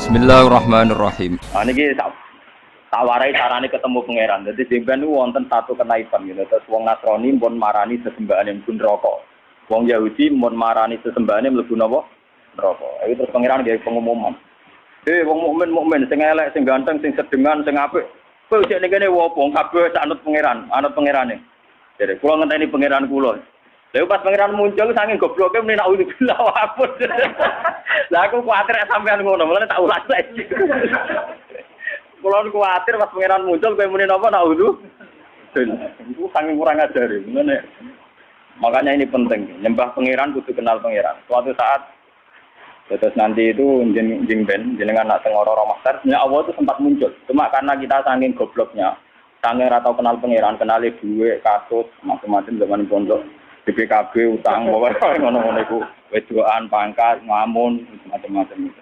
Bismillahirrahmanirrahim. Niki tak warai carane ketemu pangeran. Dadi jemben niku wonten satu kenaipan gitu. Terus wong Nasrani pun marani sesembahane mlebu neraka. Wong Yahudi pun marani sesembahane mlebu napa? Neraka. Iki terus pangeran nggih pengumuman. Wong mukmin sing elek, sing ganteng, sing sedengan, sing apik. Kowe cek ning kene wopo kabeh anut pangeran, anut pangerane. Jadi kula ngenteni pangeran kula. Lha pas pangeran muncul saking gobloke meni nak ulah wapun. Lah aku kuwatir sampean ngono, mulane tak ulas lagi. Kula kuwatir pas pangeran muncul kowe muni napa nak ulah. Iku saking kurang ajar ngene. Makanya ini penting, nyembah pangeran kudu kenal pangeran. Suatu saat terus nanti itu jenengan nak tengoro Ramadan, sebenarnya Allah itu sempat muncul. Cuma karena kita saking gobloknya, saking atau kenal pangeran, kenali duit, kasus, macam-macam zaman pondok. BPKB utang bawa ngono-ngono iku wedoan pangkat ngamun macam-macam.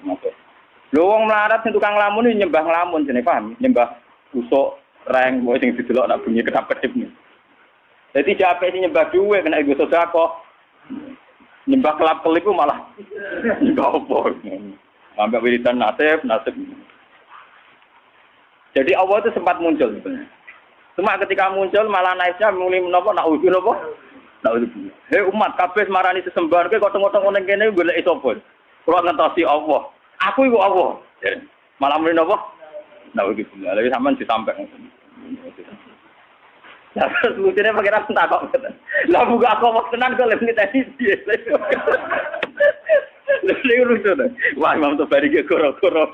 Lho wong melarat sing tukang lamun iki nyembah lamun jenenge paham nyembah usuk reng wae sing didelok nak bunyi kedap-kedip. Dadi jape sing nyembah duwe kena iku sedekah. Nyembah kelap-kelip malah nyembah opo. Sampai wiridan nasib. Jadi Allah itu sempat muncul sebenarnya. Cuma ketika muncul malah naiknya mulai menapa nak uji napa? Hei umat kabeh marani sesembahan kowe kok tengok-tengok ning kene golek sapa? Kula ngentosi Allah. Aku iku Allah. Malah mrene napa? Nah iki lha sampean disampaikan. Lah lucunya pengen tak kok. Lah buka aku wis tenan kok lek tadi. Lha lucu to. Wah Imam Tobari ki goro-goro.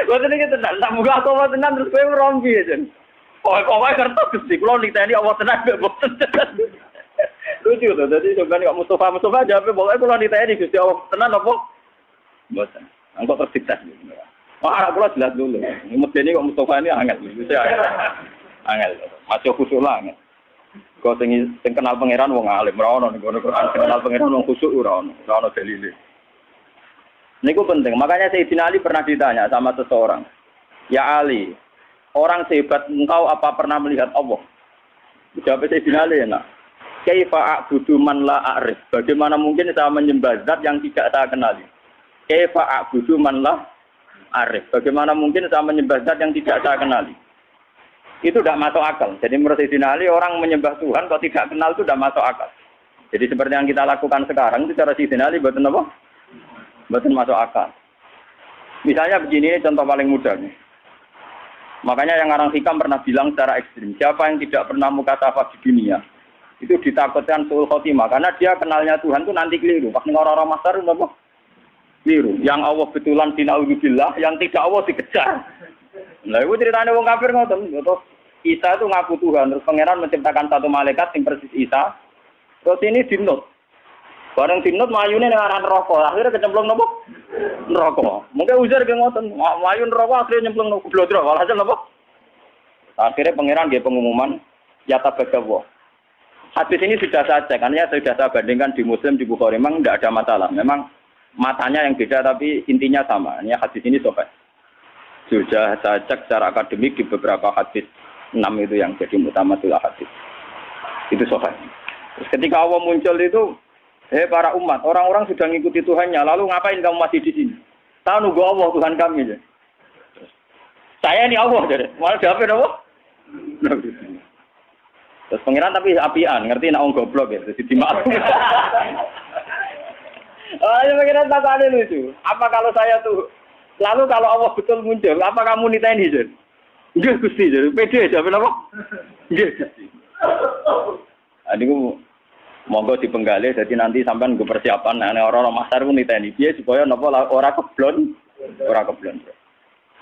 Wah tenan tenan. Tak buka aku wis tenan terus kowe rompi aja. Pokoknya kertas Gusti, kalau niteni Allah tenang gak bosan. Lucu tuh, jadi sebenarnya kok Mustafa jawabnya pokoknya kalau niteni Gusti Allah tenang apa? Bosan. Engkau tersiksa. Wah, aku jelas dulu. Ini kok Mustafa ini angel. Angel. Masih khusyuk lah angel. Kau sing kenal pangeran wong alim, ora ono ning Quran kenal pangeran wong khusyuk ora ono dalile. Niku penting. Makanya Sayyidina Ali pernah ditanya sama seseorang. Ya Ali, orang sehebat engkau apa pernah melihat Allah? Jawab Sayyidina Ali ya nak. Kaifa a'budu man la a'rif? Bagaimana mungkin saya menyembah zat yang tidak saya kenali? Kaifa a'budu man la a'rif? Bagaimana mungkin saya menyembah zat yang tidak saya kenali? Itu tidak masuk akal. Jadi menurut Sayyidina Ali orang menyembah Tuhan kalau tidak kenal itu tidak masuk akal. Jadi seperti yang kita lakukan sekarang itu cara Sayyidina Ali betul apa? Betul masuk akal. Misalnya begini ini contoh paling mudah nih. Makanya yang orang hikam pernah bilang secara ekstrim, siapa yang tidak pernah mukasafah di dunia, itu ditakutkan suul khotimah, karena dia kenalnya Tuhan itu nanti keliru. Pas orang-orang masar itu apa? Keliru. Yang Allah betulan dina'udzubillah, yang tidak Allah dikejar. Nah itu ceritanya wong kafir ngoten. Terus Isa itu ngaku Tuhan, terus pangeran menciptakan satu malaikat yang persis Isa. Terus ini dinut. Bareng dinut mayune ning aran neraka, akhirnya kecemplung nopo? Neraka. Mungkin ujar ke ngoten, mayu neraka akhirnya nyemplung nopo blodro, walhasil nopo? Akhirnya pangeran nggih pengumuman ya tabagawa. Hadis ini sudah saya cek, karena sudah saya bandingkan di Muslim, di Bukhari, memang tidak ada masalah. Memang matanya yang beda tapi intinya sama. Ini hadis ini sobat. Sudah saya cek secara akademik di beberapa hadis 6 itu yang jadi mutamatul hadis. Itu sobat. Terus ketika Allah muncul itu para umat, orang-orang sudah mengikuti Tuhannya, lalu ngapain kamu masih di sini? Tahu nunggu Allah Tuhan kami aja. Saya ini Allah jadi, malah jawabin apa? Terus pengiran tapi apian, ngerti nak goblok ya, jadi dimaafkan. Ya pengiran tak ada lucu. Apa kalau saya tuh, lalu kalau Allah betul muncul, apa kamu niteni jadi? Enggak Gusti jadi, pede jawabin apa? Enggak Gusti. Adiku monggo dipenggalih, jadi nanti sampean gue persiapan, orang-orang masar pun niteni dia supaya nopo ora keblon.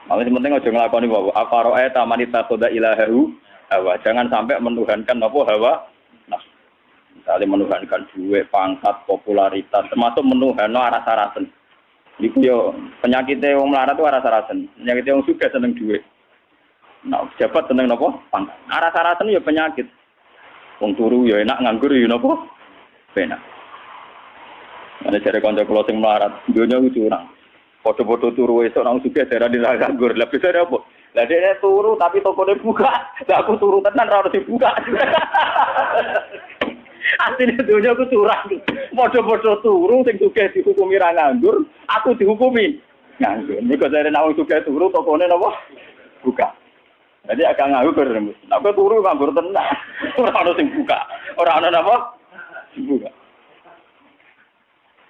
Maksudnya penting aja ngelakoni bahwa akaroe tamanita koda ilahahu hawa, jangan sampai menuhankan nopo hawa. Nah, misalnya menuhankan duit, pangkat, popularitas, termasuk menuhanno aras-arasen. Iku yo penyakitnya wong melarat itu aras-arasen, penyakitnya wong sugih seneng duit. Nah, jabat seneng nopo pangkat. Aras-arasen yo penyakit. Wong turu yo enak, nganggur yo nopo benar. Ada cara konco kalau sing melarat, dunia itu curang. Foto-foto turu esok nang sugih daerah di nganggur. Lah bisa apa? Lah dia turu tapi tokone buka. Lah aku turu tenan ora dibuka. Asline dunia aku curang. Foto-foto turu sing sugih dihukumi ra nganggur, aku dihukumi Nganggur. Mergo jare nek wong sugih turu tokone napa? Buka. Jadi agak nganggur remus. Nek turu nganggur tenan. Ora ono sing buka. Ora ono napa? Buka.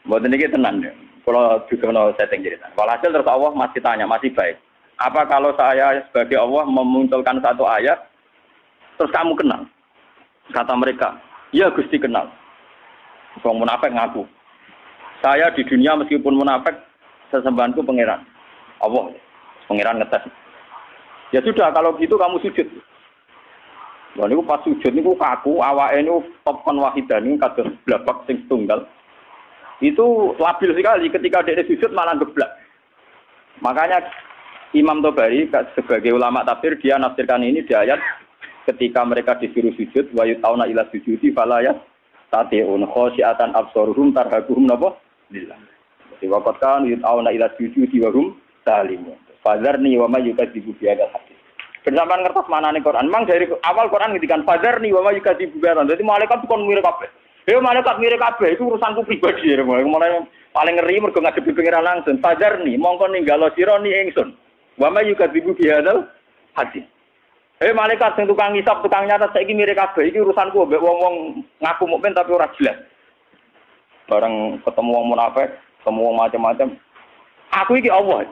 Mboten iki tenan ya. Kalau juga mau setting cerita. Walhasil terus Allah masih tanya, masih baik. Apa kalau saya sebagai Allah memunculkan satu ayat, terus kamu kenal? Kata mereka, ya Gusti kenal. Wong munafik ngaku. Saya di dunia meskipun munafik, sesembahanku pangeran. Allah, pangeran ngetes. Ya sudah, kalau gitu kamu sujud. Wah, niku pas sujud niku kaku, awake niku topon wahidan niku kados blabak sing tunggal. Itu labil sekali ketika dia sujud malah geblak. Makanya Imam Tobari sebagai ulama tafsir dia nafsirkan ini di ayat ketika mereka disuruh sujud wa yutauna ila sujudi fala yastati'un khasyiatan absaruhum tarhaquhum napa lillah. Jadi waqat kan yutauna ila sujudi wa hum salimun. Fadzarni wa may yukadzibu bi hadzal hadis. Bersamaan ngertos manane Quran. Memang dari awal Quran ngendikan fadzarni wa may yukadzibu bi hadzal. Dadi malaikat kon mirip kabeh. Ya malaikat mirip kabeh itu urusanku pribadi ya. Mulai paling ngeri mergo ngadepi pengiran langsung. Fadzarni mongko ninggalo sira ni ingsun. Wa may yukadzibu bi hadzal hadis. Malaikat sing tukang ngisap, tukang nyatet saiki mirip kabeh iki urusanku mbek wong-wong ngaku mukmin tapi ora jelas. Bareng ketemu wong munafik, ketemu wong macam-macam. Aku iki Allah.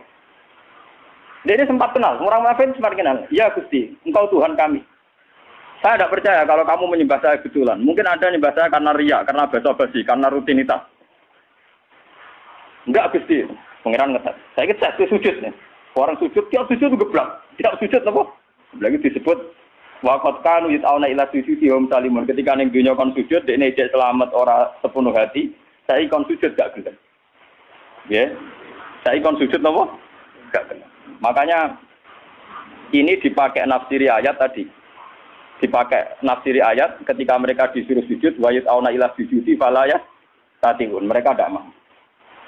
Dia sempat kenal, orang munafik sempat kenal. Ya Gusti, Engkau Tuhan kami. Saya tidak percaya kalau kamu menyembah saya betulan. Mungkin Anda menyembah saya karena riya, karena basa-basi, karena rutinitas. Enggak Gusti, pangeran ngetes. Saya kita sujud nih. Orang sujud, tiap sujud itu geblak. Tidak sujud apa? Lagi disebut waqad kanu yut'auna ila sujudi hum salimun. Ketika ning dunya kon sujud, dekne ijek selamat ora sepenuh hati. Saya kon sujud gak gelem. Nggih. Saya kon sujud napa? Gak gelem. Makanya ini dipakai nafsiri ayat tadi. Dipakai nafsiri ayat ketika mereka disuruh sujud wa yut'auna ila sujudi fala yastati'un. Mereka tidak mau.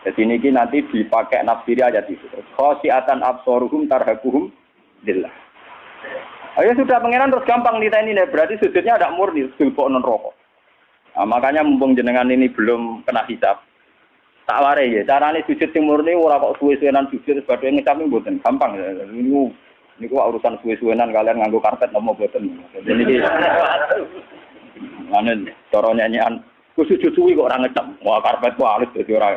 Jadi ini nanti dipakai nafsiri ayat itu. Khasyiatan absaruhum tarhaquhum lillah. Ayo sudah pangeran terus gampang niteni nih. Berarti sujudnya ada murni, sulpo non rokok. Nah, makanya mumpung jenengan ini belum kena hisab. Tak ware ya. Carane sujud sing murni ora kok suwe-suwenan sujud sebagai ngecap mboten. Gampang. Niku urusan suwe-suwenan kalian nganggo karpet nopo mboten. Jadi iki manen cara nyanyian ku sujud suwi kok ora ngecap. Wah karpet ku halus dadi ora.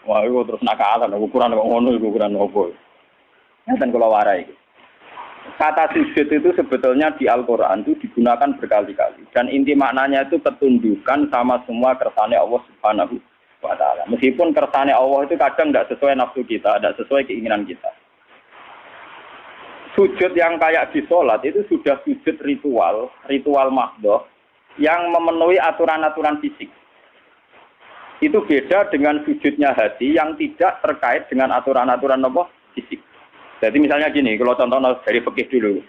Wah iku terus nakalan ukuran kok ngono iku ukuran opo. Ngaten kula warai iki. Kata sujud itu sebetulnya di Al-Quran itu digunakan berkali-kali. Dan inti maknanya itu ketundukan sama semua kersane Allah Subhanahu wa Ta'ala. Meskipun kersane Allah itu kadang tidak sesuai nafsu kita, tidak sesuai keinginan kita. Sujud yang kayak di sholat itu sudah sujud ritual mahdoh yang memenuhi aturan-aturan fisik. Itu beda dengan sujudnya hati yang tidak terkait dengan aturan-aturan fisik. Jadi misalnya gini, kalau contoh dari fikih dulu.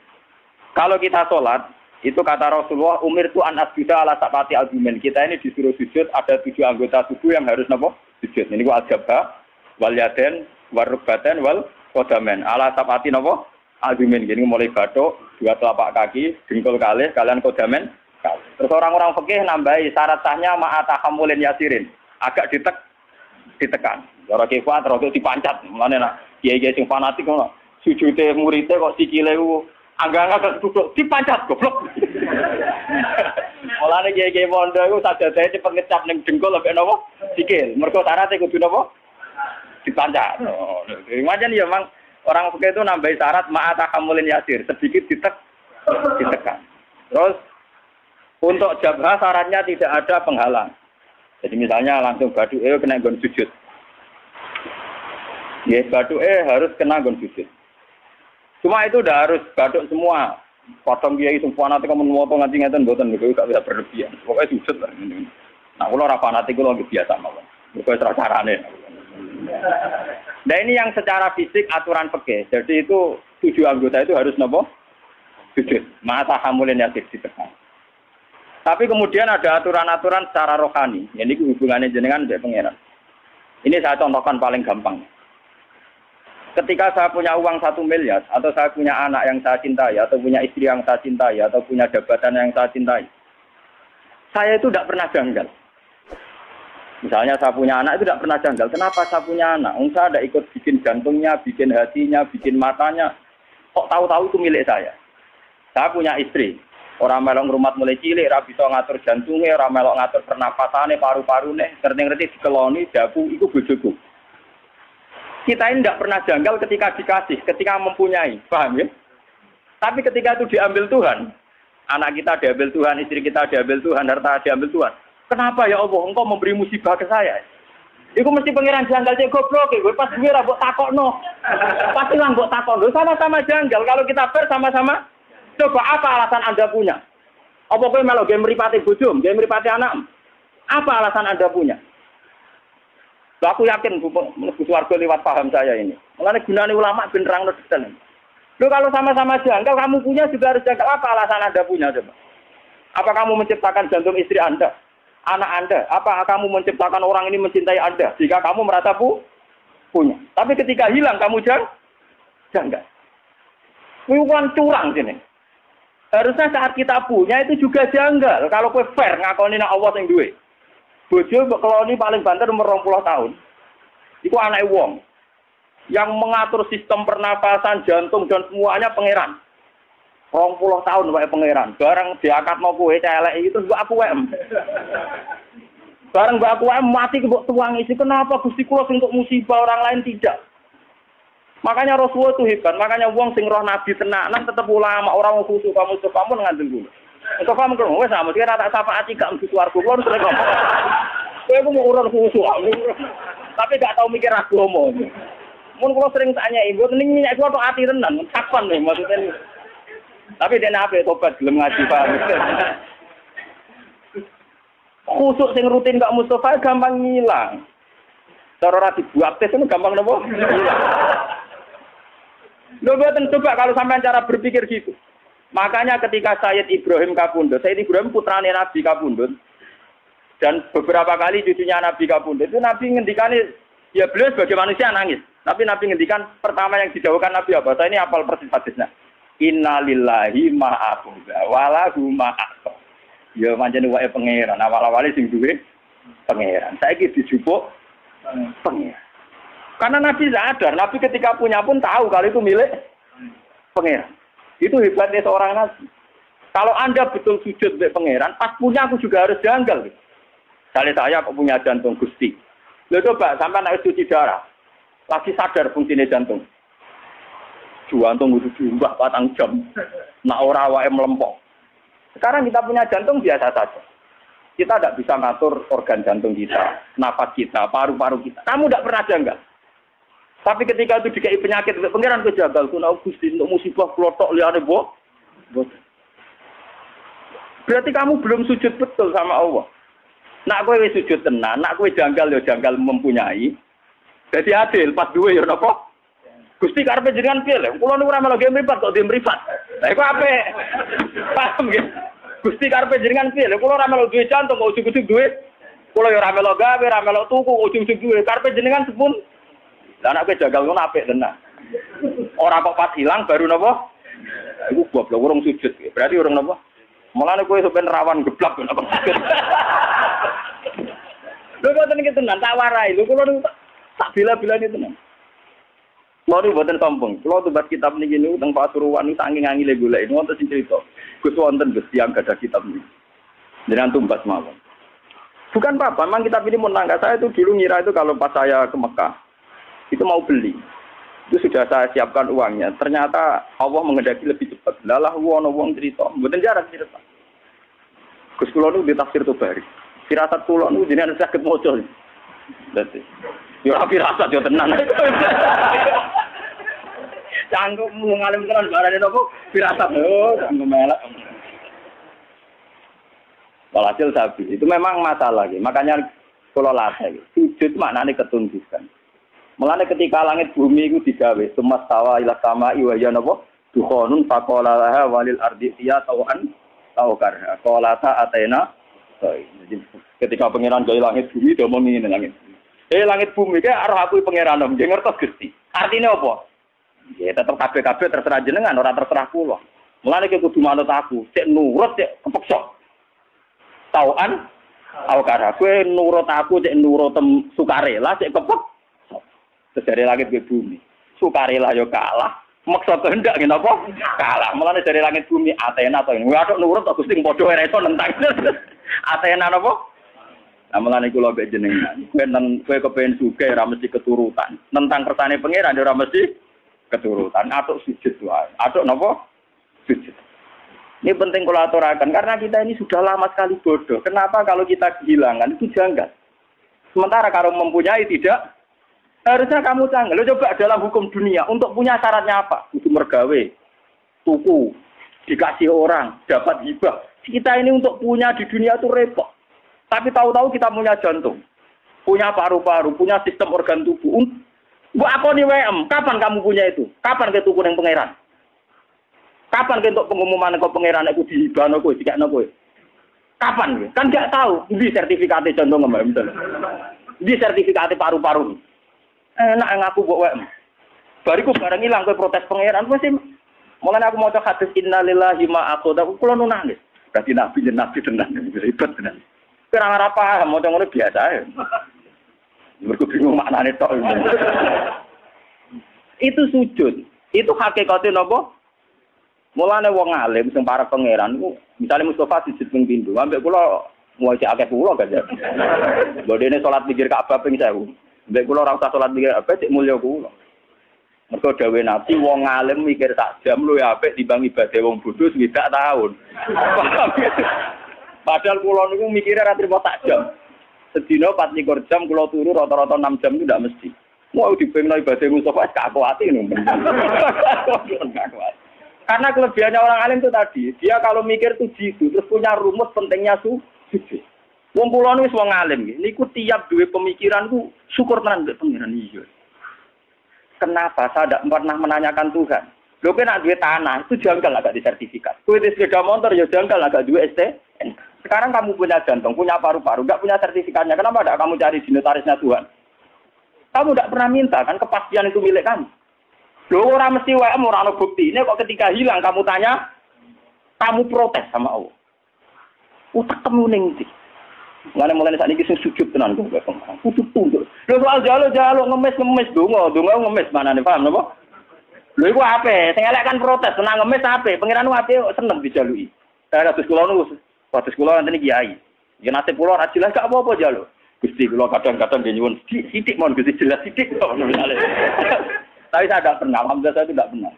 Kalau kita sholat, itu kata Rasulullah, umir itu an asjuda ala sapati al-jumen. Kita ini disuruh sujud, ada 7 anggota tubuh yang harus sujud. Ini al-jabha, wal yaden, wal rukbaten, wal kodamen. Ala sapati al-jumen. Jadi mulai batuk, 2 telapak kaki, dengkul kalih, kalian kodamen. Terus orang-orang fikih nambahi syarat sahnya ma'atahamulin yasirin. Agak ditekan. Orang kifat, terus dipancat. Mana kiai-kiai sing fanatik ngono. Sujute muridé kok sikile ku angga-angga duduk dipancat goblok. Mulane kiai-kiai pondok iku sajadahe cepet ngecap ning dengkul ambek napa? Sikil. Mergo syaratnya kudu napa? Dipancat. Macam ya memang orang fikih itu nambahi syarat ma'atahamulin yasir, sedikit ditekan. Terus untuk jabha syaratnya tidak ada penghalang. Jadi misalnya langsung baduke kena nggon sujud. Ya, baduke harus kena nggon sujud. Cuma itu udah harus baduk semua. Potong kiai semua nanti kamu moto nganti ngeten mboten niku gak bisa berlebihan. Pokoknya sujud lah. Nah, kula ora fanatik kula biasa mawon. Niku wis carane. Nah, ini yang secara fisik aturan fikih. Jadi itu 7 anggota itu harus napa? Sujud. Mata hamulin yang ditekan. Tapi kemudian ada aturan-aturan secara rohani. Ini hubungannya jenengan dengan pangeran. Ini saya contohkan paling gampang. Ketika saya punya uang 1 miliar, atau saya punya anak yang saya cintai, atau punya istri yang saya cintai, atau punya jabatan yang saya cintai, saya itu tidak pernah janggal. Misalnya saya punya anak itu tidak pernah janggal. Kenapa saya punya anak? Saya ada ikut bikin jantungnya, bikin hatinya, bikin matanya. Kok tahu-tahu itu milik saya? Saya punya istri. Orang melok ngrumat mulai cilik, ora bisa ngatur jantungnya, orang melok ngatur pernapasannya, paru-parune, ngerti-ngerti dikeloni, daku, itu bojoku. Kita ini tidak pernah janggal ketika dikasih, ketika mempunyai. Paham ya? Tapi ketika itu diambil Tuhan, anak kita diambil Tuhan, istri kita diambil Tuhan, harta diambil Tuhan. Kenapa ya Allah, engkau memberi musibah ke saya? Iku mesti pangeran janggal cek goblok, gue pas gue ra mbok takokno. Pasti lah mbok takokno, sama-sama janggal. Kalau kita sama-sama, coba apa alasan Anda punya? Apa kowe melu game mripate bojo, game mripate anak? Apa alasan Anda punya? Aku yakin mlebu swarga lewat paham saya ini. Mulane gunane ulama ben nerangno detail. Lho kalau sama-sama janggal, kamu punya juga harus janggal. Apa alasan Anda punya coba? Apa kamu menciptakan jantung istri Anda? Anak Anda, apa kamu menciptakan orang ini mencintai Anda jika kamu merasa punya. Tapi ketika hilang kamu janggal. Bukan curang sini. Harusnya saat kita punya itu juga janggal. Kalau kowe fair ngakoni nak Allah sing duwe. Bojo keloni paling banter umur 20 tahun. Iku anake wong yang mengatur sistem pernapasan, jantung dan semuanya pangeran. 20 tahun wae pangeran. Bareng diakatno kowe celek itu mbok aku wae. Bareng mbok aku wae mati mbok tuang isi. Kenapa Gusti kula sing untuk musibah orang lain tidak? Makanya Rasulullah itu hebat. Makanya wong sing roh nabi tenanan tetep ulama, orang khusyuk kamu ngandel dulu. Engko kamu kok wis sama dia tak syafaat gak mesti swarga kula terus ngomong. Kowe mau urun khusyuk. Tapi gak tau mikir agama. Mun kula sering tanya ibu, ning minyak kula tok ati tenan, kapan nih maksudnya. Tapi dia nape tobat belum ngaji paham. Khusuk sing rutin Kak Mustafa gampang ngilang. Cara ora dibuat tes itu gampang nopo? Lho boten coba kalau sampean cara berpikir gitu. Makanya ketika Sayyid Ibrahim Kapundhut, Sayyid Ibrahim putrane Nabi Kapundhut dan beberapa kali cucunya Nabi Kapundhut itu Nabi ngendikane ya beliau sebagai manusia nangis. Tapi Nabi ngendikan pertama yang didhawuhkan Nabi apa? Saya ini hafal persis hadisnya. Innalillahi ma'abuda walahu ma'akta. Ya pancen wae pangeran, awal-awale sing duwe pangeran. Saiki dijupuk pangeran. Karena Nabi sadar, Nabi ketika punya pun tahu kalau itu milik pangeran. Itu hebatnya seorang Nabi. Kalau Anda betul sujud milik pangeran, pas punya aku juga harus janggal. Kali saya kok punya jantung Gusti. Lho coba sampai nek cuci darah. Lagi sadar fungsinya jantung. Jantung itu jumlah 4 jam. Nak ora wae melempok. Sekarang kita punya jantung biasa saja. Kita tidak bisa ngatur organ jantung kita, nafas kita, paru-paru kita. Kamu tidak pernah janggal. Tapi ketika itu dikai penyakit, pengiran kejagal. Kuna Gusti untuk musibah klotok liane boh. Berarti kamu belum sujud betul sama Allah. Nak kowe wis sujud tenan, nak kowe janggal ya janggal mempunyai. Jadi adil pas duwe ya napa? Gusti karepe jenengan piye lho? Kula niku ora melu game mripat kok mripat. Lah iku apik. Paham nggih? Gusti karepe jenengan piye lho? Kula ora melu duwe jantung kok ujug-ujug duwe. Kula ya ora melu gawe, ora melu tuku kok ujug-ujug duwe. Karepe jenengan sepun. Lah nek kowe jagal ngono apik tenan. Ora kok pas ilang baru napa? Iku goblok urung sujud. Berarti urung napa? Mulane kowe sampeyan rawan geblak napa sujud. Lho kok tenan tenan tak warai. Lho kula tak bila-bilane tenan. Kalau ini buatan sombong, kalau tuh buat kitab ini gini, tentang Pasuruan ini saking angin golek ini, wonten sing cerita, Gus wonten Gus yang gak ada kitab ini, dengan tumbas mawon. Bukan apa-apa, memang kitab ini menangga saya itu dulu ngira itu kalau pas saya ke Mekah, itu mau beli, itu sudah saya siapkan uangnya. Ternyata Allah mengendaki lebih cepat. Lalah wong cerita, buatan jarak cerita. Gus kulo itu di tafsir Tobari, firasat kulo itu jenengan sakit mocol. Berarti, ya firasat yo tenan. Canggung ngalim tenan barane nopo firasat lho canggung melek. Walhasil sapi itu memang masalah gitu. Makanya kula latih sujud maknane ketundukan. Mulane ketika langit bumi itu digawe semastawa ila sama iwaya napa dukhonun faqala laha walil ardi ya tawan taukar. Qalata atena. Jadi ketika pangeran gawe langit bumi do mung ngene langit. Langit bumi ki arep aku pangeran nggih ngertos Gusti. Artine apa? Ya tetep kabeh-kabeh terserah jenengan, ora terserah kula. Mulane ki kudu manut aku, cek nurut cek kepeksa. Tauan Aku kara kowe nurut aku cek nurut sukarela cek kepek. Dari langit ke bumi. Sukarela yo kalah. Maksa kehendak ngene apa? Kalah. Mulane dari langit bumi Athena to. Waduh nurut kok Gusti padha ora iso nentang. Athena napa? Lah mulane kula mbek jenengan. Kowe kepengin sugih ora mesti keturutan. Nentang kersane pangeran ora mesti keturutan. Atuk sujud wae. Atuk napa? Sujud. Ini penting kalau aturakan karena kita ini sudah lama sekali bodoh. Kenapa kalau kita kehilangan itu janggal? Sementara kalau mempunyai tidak, harusnya kamu canggih. Lo coba dalam hukum dunia untuk punya syaratnya apa? Itu mergawe, tuku, dikasih orang, dapat hibah. Kita ini untuk punya di dunia itu repot. Tapi tahu-tahu kita punya jantung, punya paru-paru, punya sistem organ tubuh. Mbak aku nih WM, kapan kamu punya itu? Kapan ke tuku yang pangeran? Kapan untuk pengumuman kok pangeran aku dihibahno kowe dikakno kowe? Kapan? Kan enggak tahu. Di sertifikate jantung Mbak misalnya. Di sertifikate paru-paru. Enak ngaku mbok wae. Bariku bareng ilang kowe protes pangeran mesti mulane aku maca hadis innalillahi ma aqada kula nu nangis. Dadi nabi tenan ribet tenan. Ora ora paham maca ngono biasa ae. Mergo bingung maknane tok. Itu sujud. Itu hakikate napa? Mulane wong alim sing para pangeran niku misale Mustofa sujud ping pindho, ambek kula mau cek akeh kula kan ya. Bodene salat pikir Ka'bah ping 1000. Ambek kula ora usah salat pikir apa cek mulya kula. Mergo dawuh Nabi wong alim mikir sak jam luwih apik timbang ibadah wong bodho swidak taun. Padahal kula niku mikire ra trimo sak jam. Sedina 24 jam kula turu rata-rata 6 jam itu ndak mesti. Mau dibengno ibadah Mustofa gak kuwati ngono. Karena kelebihannya orang alim itu tadi, dia kalau mikir tuh jitu, terus punya rumus pentingnya sujud. Wong kula wis wong alim nggih. Niku tiap duwe pemikiran ku syukur tenan mbek pangeran iya. Kenapa saya tidak pernah menanyakan Tuhan? Lho kowe nek duwe tanah itu janggal agak disertifikat. Kowe di sepeda motor ya janggal agak duwe STNK. Sekarang kamu punya jantung, punya paru-paru, enggak punya sertifikatnya. Kenapa tidak kamu cari di notarisnya Tuhan? Kamu tidak pernah minta kan kepastian itu milik kamu. Loh orang mesti WM orang ada bukti. Ini kok ketika hilang kamu tanya, kamu protes sama Allah. Utak kamu ning. Ngene mulane saat ini sujud tenan kok pengen. Sujud tunduk. Lho soal jalo ngemis donga ngemis manane paham napa? Lho iku ape? Sing elek kan protes, senang ngemis ape? Pangeran ape seneng dijaluki. Kados kula niku, kados kula nanti kiai. Ya nasib kula ora jelas gak apa-apa jalo. Gusti kula kadang-kadang nyuwun sithik mon Gusti jelas sithik kok misale. Tapi saya tidak pernah, alhamdulillah saya tidak pernah.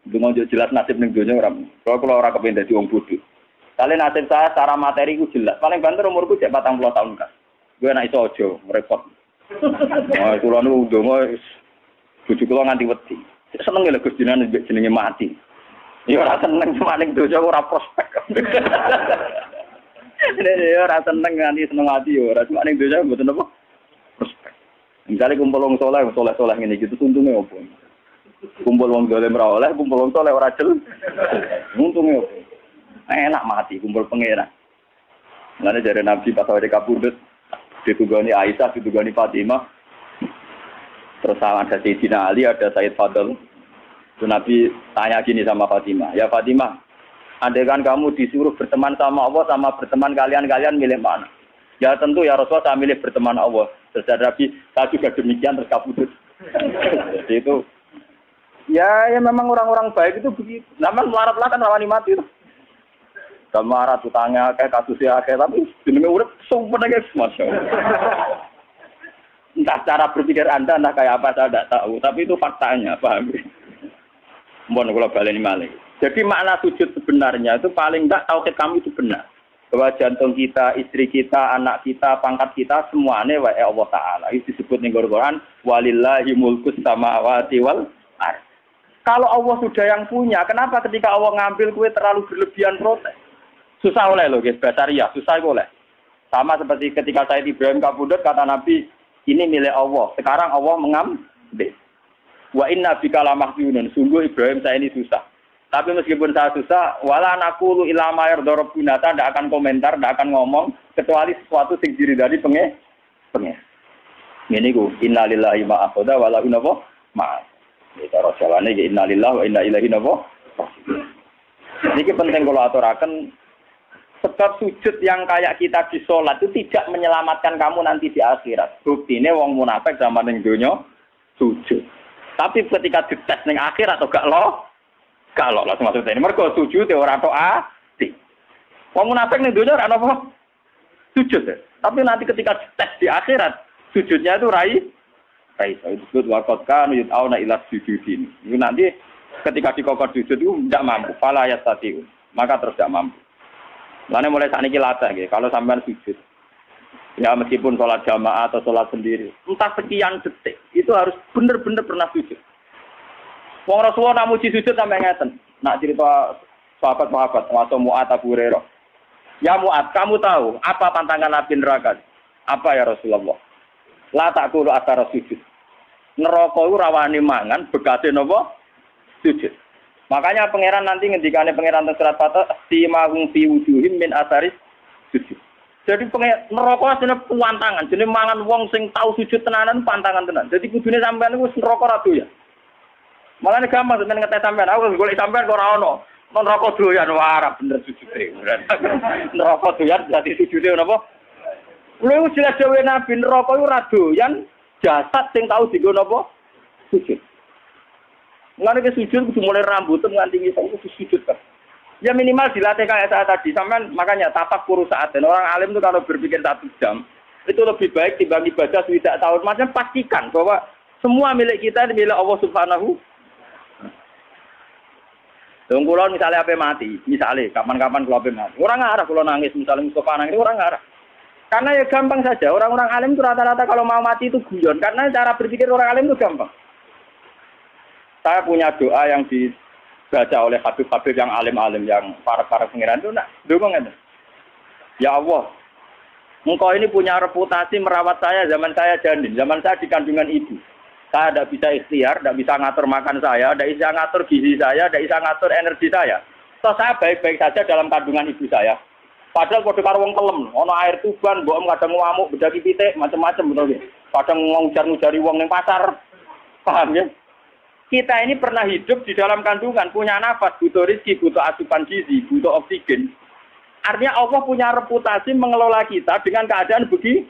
Dengan jelas nasib ning dunia orang. Kalau orang kepengin dadi wong bodho. Kali nasib saya secara materi ku jelas. Paling banter umurku cek 40 tahun kan. Gue nek iso aja repot. Oh, kula nu ndonga bojo kula nganti wedi. Seneng lho Gusti jenenge mati. Ya ora seneng cuma ning donya ora prospek. Ya ora seneng nganti seneng mati ya ora cuma ning donya mboten apa. Prospek. Misalnya kumpul wong soleh ngene iki untunge opo? Kumpul wong dolim ra oleh, kumpul wong soleh ora jel. Untunge opo? Enak mati kumpul pangeran. Mulane jare Nabi pas awake kabudut ditugani Aisyah, ditugani Fatimah. Terus ada Sayyidina Ali, ada Sayyid Fadl. Itu Nabi tanya gini sama Fatimah, "Ya Fatimah, andai kan kamu disuruh berteman sama Allah sama berteman kalian milih mana?" Ya tentu ya Rasulullah saya milih berteman Allah. Terus Nabi, saya juga demikian terus kabudut. Jadi itu, ya memang orang-orang baik itu begitu. Namun melarat-lah kan rawani mati tuh. Samarat utangnya kayak kasusnya kayak tapi jenenge urip sumpah guys Masya Allah. Entah cara berpikir Anda entah kayak apa saya tidak tahu, tapi itu faktanya, paham? Mohon kalau baleni malih. Jadi makna sujud sebenarnya itu paling enggak tauhid kami itu benar. Bahwa jantung kita, istri kita, anak kita, pangkat kita semuanya wa Allah Ta'ala. Itu disebut ning Quran walillahi mulkus samawati wal ardh. Kalau Allah sudah yang punya, kenapa ketika Allah ngambil kue terlalu berlebihan protes? Susah oleh loh guys, basaria, susah oleh. Sama seperti ketika Sayyid Ibrahim kabudut kata Nabi, ini milik Allah. Sekarang Allah mengambil. Wa inna bika lamahjunun. Sungguh Ibrahim saya ini susah. Tapi meskipun saya susah, wala naqulu illa ma yarda rabbuna, tidak akan komentar, tidak akan ngomong kecuali sesuatu sing diridani pengen. Ngene iku, innalillahi ma akhadha wa lahu ma. Iki cara jawane iki innalillahi wa inna ilaihi raji'un. Niki penting kula aturaken Sebab sujud yang kayak kita di sholat itu tidak menyelamatkan kamu nanti di akhirat. Buktinya wong munafik zaman ning donya sujud. Tapi ketika dites ning akhirat atau gak lo langsung masuk ini. Mergo sujud ya ora tok ati. Wong munafik ning donya ora apa sujud. Tapi nanti ketika dites di akhirat sujudnya itu rai itu disebut waqad kanu yut'auna ila sujudin. Itu nanti ketika dikokor sujud itu tidak mampu, fala yastati'un. Maka terus tidak mampu. Lainnya mulai saat ini latih, gitu. Kalau sampai sujud, ya meskipun sholat jamaah atau sholat sendiri, entah sekian detik, itu harus benar-benar pernah sujud. Wong Rasulullah namuji sujud sampai ngeten. Nak cerita sahabat-sahabat, termasuk Mu'ad Abu Hurairah. Ya Mu'ad, kamu tahu apa pantangan Nabi neraka? Apa ya Rasulullah? La ta'kulu athara sujud. Neraka itu rawani mangan, bekasnya nopo? Sujud. Makanya pangeran nanti ngendikane pangeran teng surat Fatah simahum fi wujuhim min asaris sujud. Jadi neraka asline pantangan, jenenge mangan wong sing tau sujud tenanan pantangan tenan. Jadi kudune sampean iku neraka ra doyan. Malane gampang sampean ngetes sampean, aku golek sampean kok ora ono. Neraka doyan wara bener sujud e. Neraka doyan dadi sujude napa? Lha jelas dhewe Nabi neraka iku ora doyan jasad sing tau dienggo napa? Sujud. Mulane ke sujud kudu mulai rambut nganti ngisor kudu sujud kan. Ya minimal dilatih kayak saya tadi. Sampean makanya tafakkur saat dan orang alim itu kalau berpikir 1 jam itu lebih baik dibanding ibadah 3 tahun. Macam pastikan bahwa semua milik kita milik Allah Subhanahu. Dong kula misalnya apa mati, misalnya kapan-kapan kula mati. Orang ngarah kula nangis misalnya Mustafa nangis orang ngarah. Karena ya gampang saja. Orang-orang alim itu rata-rata kalau mau mati itu guyon karena cara berpikir orang alim itu gampang. Saya punya doa yang dibaca oleh habib-habib yang alim-alim, yang para pengiran itu, ngomong ya Allah, engkau ini punya reputasi merawat saya zaman saya janin, zaman saya di kandungan ibu. Saya tidak bisa ikhtiar, tidak bisa ngatur makan saya, tidak bisa ngatur gizi saya, tidak bisa ngatur energi saya. So, saya baik-baik saja dalam kandungan ibu saya. Padahal kode karo wong kelem, ono air tuban, mbok kadang ngamuk, bedaki pitik, macam-macam betul ya. Kadang ngujar-ngujari wong ning pasar. Paham ya? Kita ini pernah hidup di dalam kandungan, punya nafas, butuh rezeki, butuh asupan gizi, butuh oksigen. Artinya Allah punya reputasi mengelola kita dengan keadaan begitu.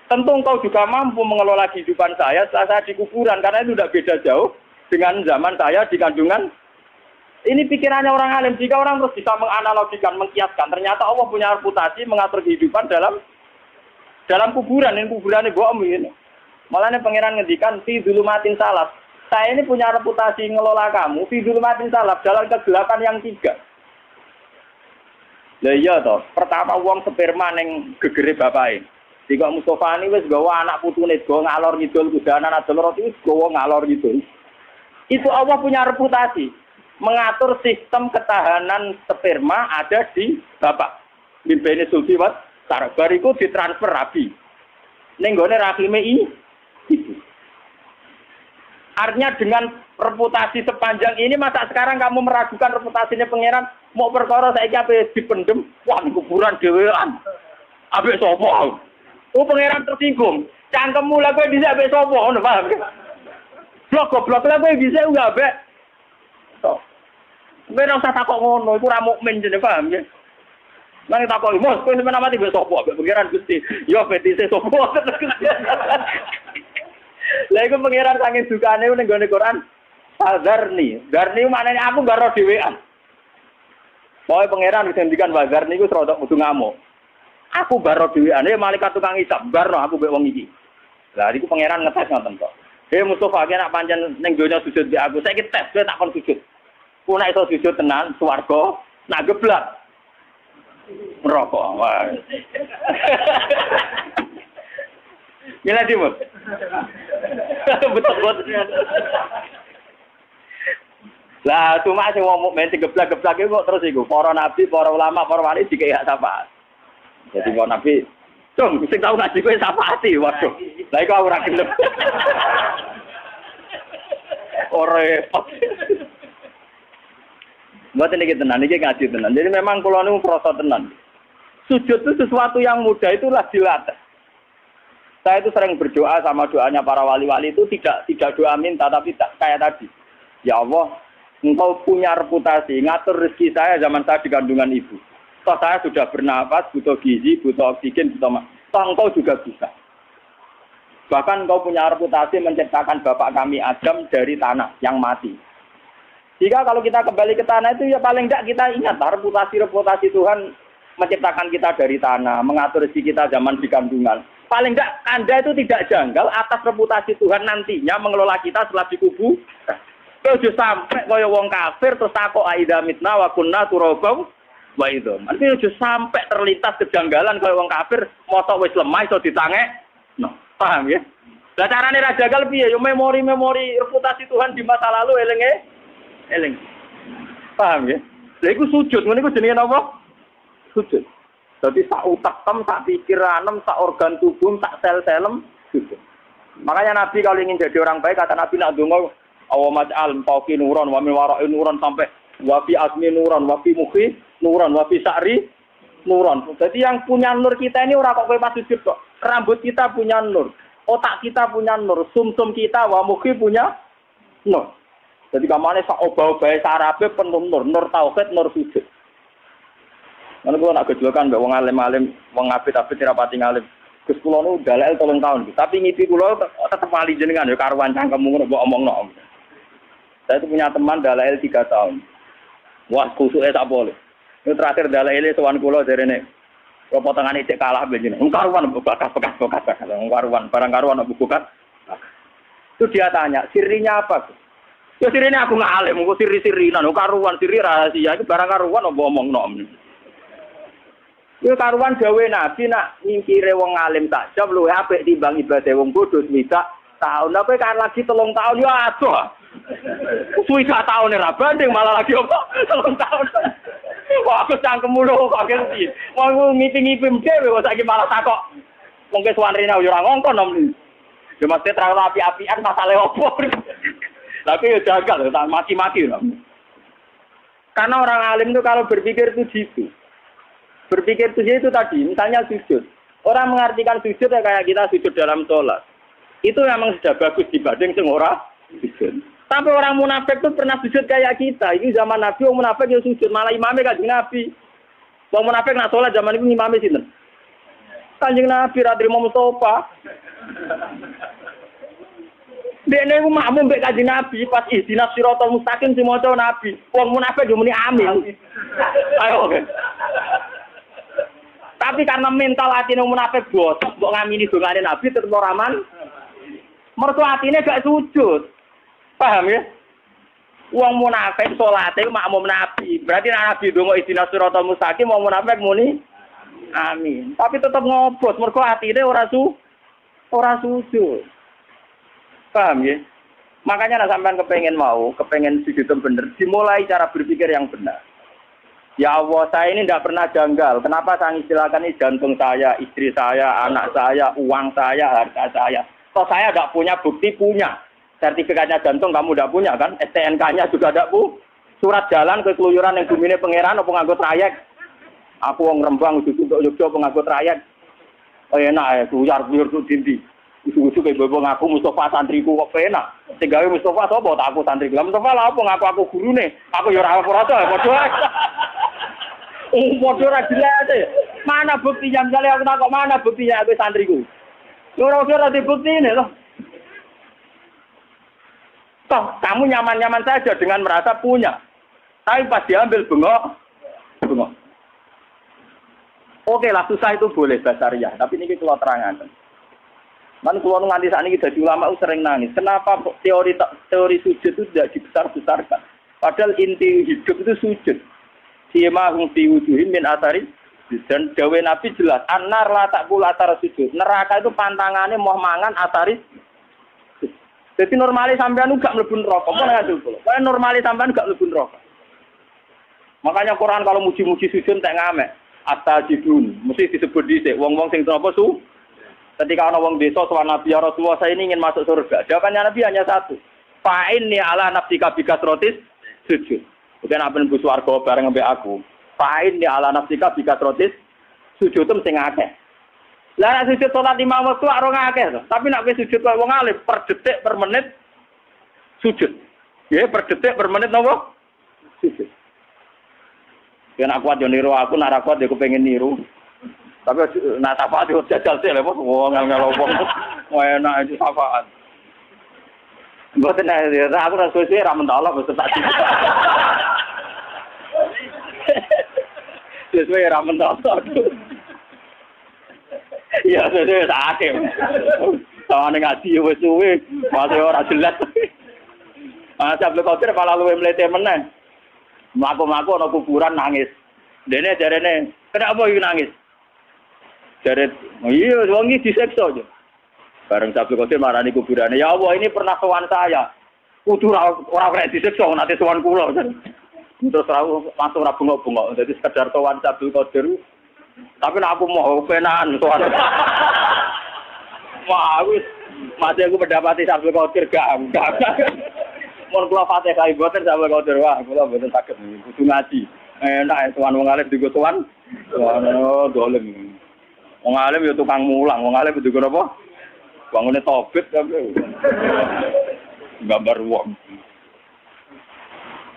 Tentu engkau juga mampu mengelola kehidupan saya setelah saya di kuburan, karena itu tidak beda jauh dengan zaman saya di kandungan. Ini pikirannya orang alim. Jika orang terus bisa menganalogikan, mengkiaskan, ternyata Allah punya reputasi mengatur kehidupan dalam kuburan. Ini kuburan ini bohong ini. Malah ini pangeran ngendikan fi dzulumatin salas. Saya ini punya reputasi ngelola kamu, fi dzulumatin salaf, dalam kegelapan yang 3. Lah iya toh, pertama wong sperma ning gegere bapake. Jika Mustofa ini wis gawa anak putune go ngalor ngidul kudanan adol roti wis gawa ngalor ngidul. Itu Allah punya reputasi mengatur sistem ketahanan sperma ada di bapak. Mimpene sulti wat, bariku ditransfer rabi. Ning gone rahime ibu. Artinya dengan reputasi sepanjang ini, masa sekarang kamu meragukan reputasinya pangeran? Mau perkara saiki ape dipendem, wah kuburan dhewean. Ambek sapa? Oh pangeran tersinggung. Cangkemmu lha kowe dhisik ambek sapa? Ngono paham? Blok lha kowe dhisik enggak ambek. Tok. Kowe ora usah takok ngono, iku ora mukmin jenenge paham ya. Nang takok, "Mos, kowe sampeyan mati ambek sapa?" Ambek pangeran Gusti. Yo petise sapa? Lah iku pangeran saking dukane ning gone Quran. Fadzarni. Darni maknane aku gak ro dhewean. Pokoke pangeran wis ngendikan wadzarni iku rodok kudu ngamuk. Aku baro dhewean, malaikat tukang isap barno aku mbek wong iki. Lah iku pangeran ngetes ngoten kok. Mustafa ki nek pancen ning donya sujud mbek aku, saiki tes kowe tak kon sujud. Ku nek iso sujud tenan swarga, nak geblak neraka. Wah. Mila Timur. Betul. Lah cuma sing wong mukmin sing geblak-geblak iku kok terus iku para nabi, para ulama, para wali dikek hak syafaat. Jadi kok nabi, "Cung, sing tau ngaji kowe syafaati." Waduh. Lah iku ora gelem. Ora repot. Mboten iki tenan, iki ngaji tenan. Jadi memang kula niku krasa tenan. Sujud itu sesuatu yang mudah, itulah dilatih. Saya itu sering berdoa sama doanya para wali-wali itu tidak doa minta, tapi kayak tadi. Ya Allah, Engkau punya reputasi, ngatur rezeki saya zaman saya di kandungan ibu. Toh saya sudah bernafas, butuh gizi, butuh oksigen, butuh toh engkau juga bisa. Bahkan engkau punya reputasi menciptakan bapak kami Adam dari tanah yang mati. Jika kalau kita kembali ke tanah itu ya paling tidak kita ingat reputasi Tuhan menciptakan kita dari tanah, mengatur rezeki kita zaman di kandungan. Paling tidak Anda itu tidak janggal atas reputasi Tuhan nantinya mengelola kita setelah dikubur. Kau sudah sampai kaya wong kafir terus takok aida mitna wa kunna turabau wa itu. Nanti sudah sampai terlintas kejanggalan kaya wong kafir motok wis lemah iso ditangek. No, paham ya? Lah carane ra janggal piye? Yo memori reputasi Tuhan di masa lalu eling. Paham ya? Lha iku sujud, ngene iku jenenge apa? Sujud. Jadi sak utak tem, sak pikiran, sak organ tubuh, sak sel-selem sujud. Makanya Nabi kalau ingin jadi orang baik kata Nabi nak donga awamaj'al fauqi nuran wa min wara'i nuran sampai wa fi azmi nuran wa fi mukhi nuran wa fi sa'ri nuran. Jadi yang punya nur kita ini ora kok kowe pas sujud kok. Rambut kita punya nur, otak kita punya nur, sumsum kita wa mukhi punya nur. Jadi kamane sak obah-obahe sarape penuh nur tauhid, nur sujud. Mana kalau nak gejolakan mbak wong alim-alim, wong apit-apit rapati ngalim. Gus kula nu dalel 3 tahun, tapi ngipi kula tetep wali jenengan ya karuan cangkemmu ngono mbok omongno. Saya itu punya teman dalel 3 tahun. Wah, kusuke tak boleh. Ini terakhir dalel sowan kula jarene. Kok potongane cek kalah benjene. Karuan bekas. Karuan, barang karuan bukan. Itu dia tanya, sirinya apa? Ya sirinya aku ngalim, kok siri-sirinan, karuan, siri rahasia, itu barang karuan mbok omongno. Itu karuan gawe Nabi nak nyingkire wong alim tak jawab luwih apik timbang ibadah wong bodoh swidak tahun. Tapi kan lagi 3 tahun ya adoh. Swidak tahun ora banding malah lagi apa? 3 tahun. Wah aku cangkemmu lho kok ngerti. Wong ngipi-ngipi dhewe kok saiki malah takok. Wong ke suwarine yo ora ngongkon nom. Ya mesti terlalu api-apian masalah opo. Tapi ya jagal maki-maki lho. Karena orang alim itu kalau berpikir itu gitu. Berpikir itu tadi, misalnya sujud. Orang mengartikan sujud ya kayak kita sujud dalam sholat. Itu memang sudah bagus dibanding sing ora sujud. Tapi orang munafik itu pernah sujud kayak kita. Ini zaman Nabi, orang munafik yang sujud. Malah imamnya kanjeng Nabi. Orang munafik nak sholat zaman itu imamnya sinten. Kanjeng Nabi, Radri Mustafa. Dia ini makmum mbek kanjeng Nabi. Pas ihdinas siratal mustaqim si maca Nabi. Orang munafik yo muni amin. Ayo oke. Tapi karena mental hatinya munafik bosok, mbok ngamini dongane Nabi tetep ora aman. Mergo atine gak sujud. Paham ya? Wong munafik salate makmum Nabi. Berarti Nabi donga ihdinas siratal mustaqim wong munafik muni amin. Tapi tetep ngobos mergo atine ora sujud. Paham ya? Makanya sampean kepengen sujud yang bener, dimulai cara berpikir yang benar. Ya Allah, saya ini tidak pernah janggal. Kenapa saya istilahkan ini jantung saya, istri saya, anak saya, uang saya, harta saya. Toh saya tidak punya bukti punya. Sertifikatnya jantung kamu tidak punya kan? STNK-nya juga tidak punya. Surat jalan ke keluyuran yang bumine pangeran atau penganggut trayek. Aku orang Rembang, untuk Yogyakarta penganggut trayek. Oh enak ya, keluyur tuh dindi. Usu-usu kayak bawa ngaku Mustafa santriku kok enak. Tinggalnya Mustafa sopo tak aku santriku. Mustafa lah apa ngaku aku guru nih. Aku ya ora ora Bodoh ora jelas aja. Mana buktinya? Misalnya aku takut mana buktinya aku santriku. Ora dibuktine loh. Toh kamu nyaman-nyaman saja dengan merasa punya. Tapi pas diambil bengok. Oke lah susah itu boleh basariah. Tapi ini kalau terangan. Man kalau nganti saat ini jadi ulama sering nangis. Kenapa teori sujud itu tidak dibesar-besarkan? Padahal inti hidup itu sujud. Sima hum fi wujuhim min athari dan dawe Nabi jelas anar la taqul athar sujud. Neraka itu pantangane moh mangan athari. Jadi normale sampean gak mlebu neraka. Apa nek dulu? Kayak normale sampean gak mlebu neraka. Makanya Quran kalau muji-muji sujud tak ngamek. Astajidun mesti disebut dhisik wong-wong sing napa su. Ketika ana wong desa sowan Nabi ya Rasulullah saya ini ingin masuk surga. Jawabannya Nabi hanya satu. Fa'inni ala nafsika bikasrotis sujud. Bukan apa yang busu warga bareng sampai aku. Fa'in di ala nafsika bikasrotis sujud itu mesti ngakeh. Lah nek sujud salat 5 waktu ora ngakeh to. Tapi nek wis sujud kok wong alim per detik per menit sujud. Ya per detik per menit napa? Sujud. Yen aku kuat yo niru aku, nek kuat yo kepengin niru. Tapi nak syafaat yo jajal sih lho, wong ngel opo. Enak itu syafaat. Mboten aku ora suwe ra mentolo wis tak. Sesuai ra mentolo. Iya, sesuai tak akeh. Sawane ngaji wis suwe, masih ora jelas. Ah, Abdul Qadir malah luwe mlete meneh. Mlaku-mlaku ana kuburan nangis. Dene jarene, "Kenapa iki nangis?" Jare, "Iya, wong iki disiksa aja." Bareng Abdul Qadir marani kuburane, "Ya Allah, ini pernah sowan saya. Kudu ora kena disiksa nanti sowan kula." Terus langsung ra bengok-bengok. Dadi sekedar sowan Abdul Qadir. Tapi nek aku mau penahan sowan. Wah, wis mati aku mendapati Abdul Qadir gak. Mun kula Fatihah mboten sampe kodur wah kula mboten saged kudu ngaji. Enak tuan wong alim digo tuan. Ono dolem. Wong alim ya tukang mulang, wong alim digo napa? Bangune tobit kabeh. Gambar wong.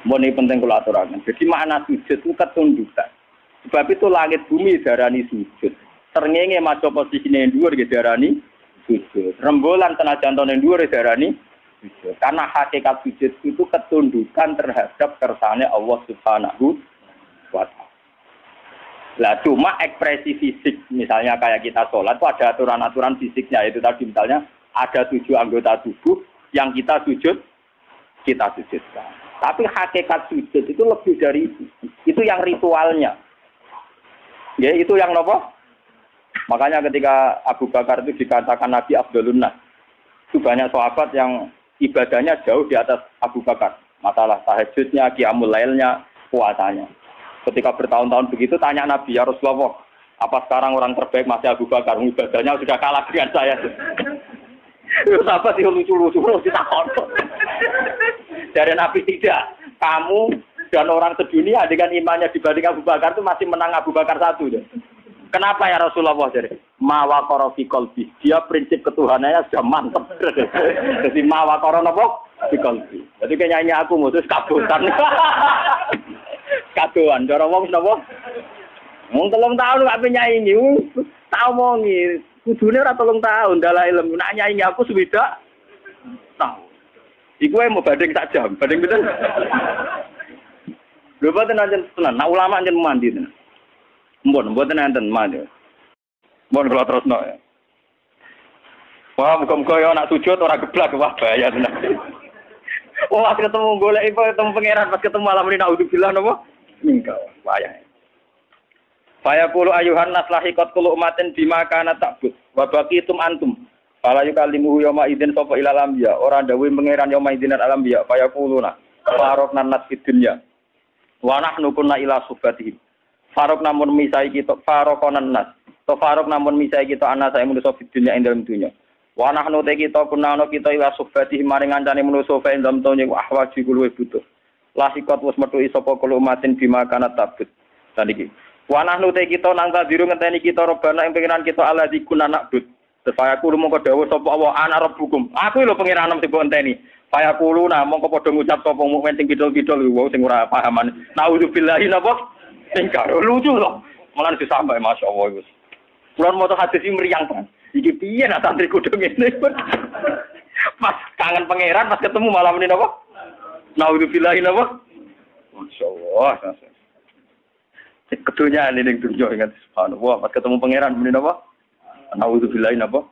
Ini penting kula aturaken. Jadi makna sujud itu ketundukan. Sebab itu langit bumi darani sujud. Srengenge maca posisine dhuwur nggih darani sujud. Rembulan tenajan tone dhuwur darani sujud. Karena hakikat sujud itu ketundukan terhadap kersane Allah Subhanahu wa ta'ala. Lah cuma ekspresi fisik misalnya kayak kita sholat itu ada aturan-aturan fisiknya, itu tadi misalnya ada 7 anggota tubuh yang kita sujudkan. Tapi hakikat sujud itu lebih dari itu yang ritualnya. Ya itu yang nopo? Makanya ketika Abu Bakar itu dikatakan Nabi Abdulun Nas, itu banyak sahabat yang ibadahnya jauh di atas Abu Bakar. Masalah tahajudnya, qiyamul lailnya, puasanya. Ketika bertahun-tahun begitu tanya Nabi, "Ya Rasulullah, apa sekarang orang terbaik masih Abu Bakar? Ibadahnya sudah kalah dengan saya." Sahabat itu lucu-lucu ditakon. Dari Nabi tidak. Kamu dan orang sedunia dengan imannya dibanding Abu Bakar itu masih menang Abu Bakar satu. Kenapa ya Rasulullah? Jadi mawakoro fi qalbi. Dia prinsip ketuhanannya sudah mantap. Jadi mawakoro napa? Fi qalbi. Jadi nyanyi aku mutus kabutan. Kadoan cara wong napa? Wong 3 tahun gak penyanyi. Tak omongi. Kudune ora 3 tahun dalah ilmu. Nak nyanyi aku sudah tahu. Iku mau banding sak jam. Banding pinten? Lho boten anjen tenan. Nak ulama anjen mandi tenan. Mboten enten mandi. Mun kula terusno ya. Wah, muga-muga ya nak sujud ora geblak wah bahaya tenan. Wah, ketemu golek ketemu pangeran pas ketemu malam ini naudzubillah napa? Mingkau. Wayah. Faya qulu ayuhan nas lahiqat kullu umatin bima kana ta'bud wa baqitum antum. Fala yukallimu yauma idzin sapa ilal anbiya. Ora dawuh pangeran yauma idzin al anbiya. Faya quluna farokna nas fid dunya. Wa nahnu kunna ila subhatihim. Farok namun misai kita farokonan nas. To farok namun misai kita ana sae manusa fid dunya ing dalem dunya. Wa nahnu te kita kunna kita ila subhatihim maring ngancane manusa fa ing dalem dunya ahwaji kulo butuh. Lahiqat wis metu sapa kulo umatin bima kana ta'bud. Dan iki Wanah nute kita nang tadiru ngenteni kita robana ing pengiran kita ala dikuna nakbud. Supaya kulo mongko dawuh sapa Allah ana rabbukum. Aku lho pengiranem sing enteni. Supaya kulo nah mongko padha ngucap sapa mukmin sing kidul-kidul wong sing ora pahaman. Nauzubillahi napa? Sing karo lucu lho. Malah disampai masyaallah wis. Kulo moto hadis iki mriyang kan. Iki piye nak santri kudu ngene. Pas kangen pangeran pas ketemu malam ini napa? Nauzubillahi napa? Masyaallah. Kedunya ini ning dunya ingat subhanallah pas ketemu pangeran muni napa naudzubillahi napa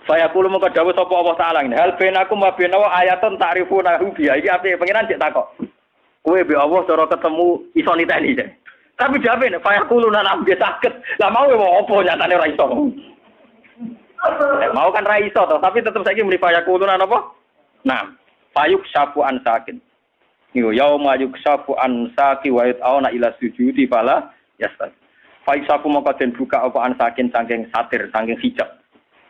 saya kulo mengko dawuh sapa Allah taala hal benakum wa benawa ayatun ta'rifuna biya iki ape pangeran cek takok kowe be Allah cara ketemu iso niteni tapi jawabe nek saya kulo nang dia saged lah mau apa nyatane ora iso mau kan ra iso to tapi tetep saiki muni saya kulo napa nah payuk syafu an sakin Yo yauma yuksafu an saqi wa yat'auna ila sujudi fala yastad. Fa yuksafu maka den buka apa an saking saking satir saking hijab.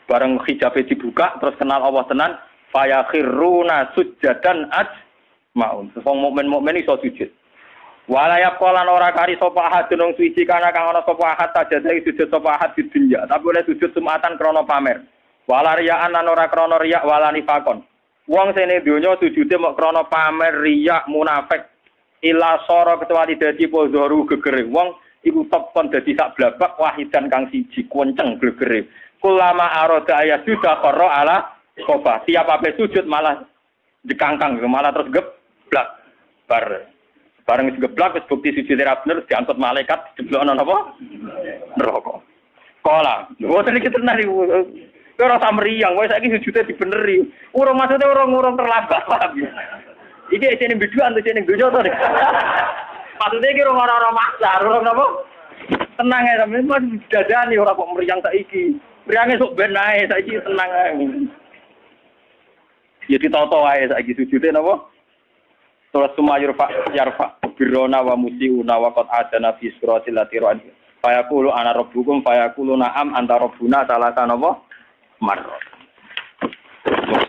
Bareng hijabe dibuka terus kenal Allah tenan fa yakhiruna sujadan ajmaun. Wong mukmin iso sujud. Wala yaqalan ora kari sapa ahad nang suci kana kang ana sapa ahad sajada sujud sapa ahad di dunya. Tapi oleh sujud sumatan krana pamer. Wala riya'an lan ora krana riya wala nifakon. Wong sene donya sujude mok krana pamer riya munafik ila soro kecuali dadi pozoru gegere wong iku tepon dadi sak blabak wahidan kang siji kunceng gegere kulama aroda ayat sudah karo ala koba tiap ape sujud malah dikangkang malah terus geblak bareng geblak wis bukti sujud ra bener diangkut malaikat diblokno napa neraka kala mboten iki tenan iki ora samriyang wis saiki sujude dibeneri urung maksudnya urung terlambat paham iki isine biduan to isine donya to maksudnya iki ora maksa ora napa tenang ae sampeyan dadani ora kok mriyang saiki mriyange sok ben ae saiki tenang ae ya ditoto ae saiki sujude napa terus sumayurfa yarfa birona wa musiuna wa qad adana fi suratil latiran fayaqulu ana rabbukum fayaqulu na'am anta rabbuna salasa napa marra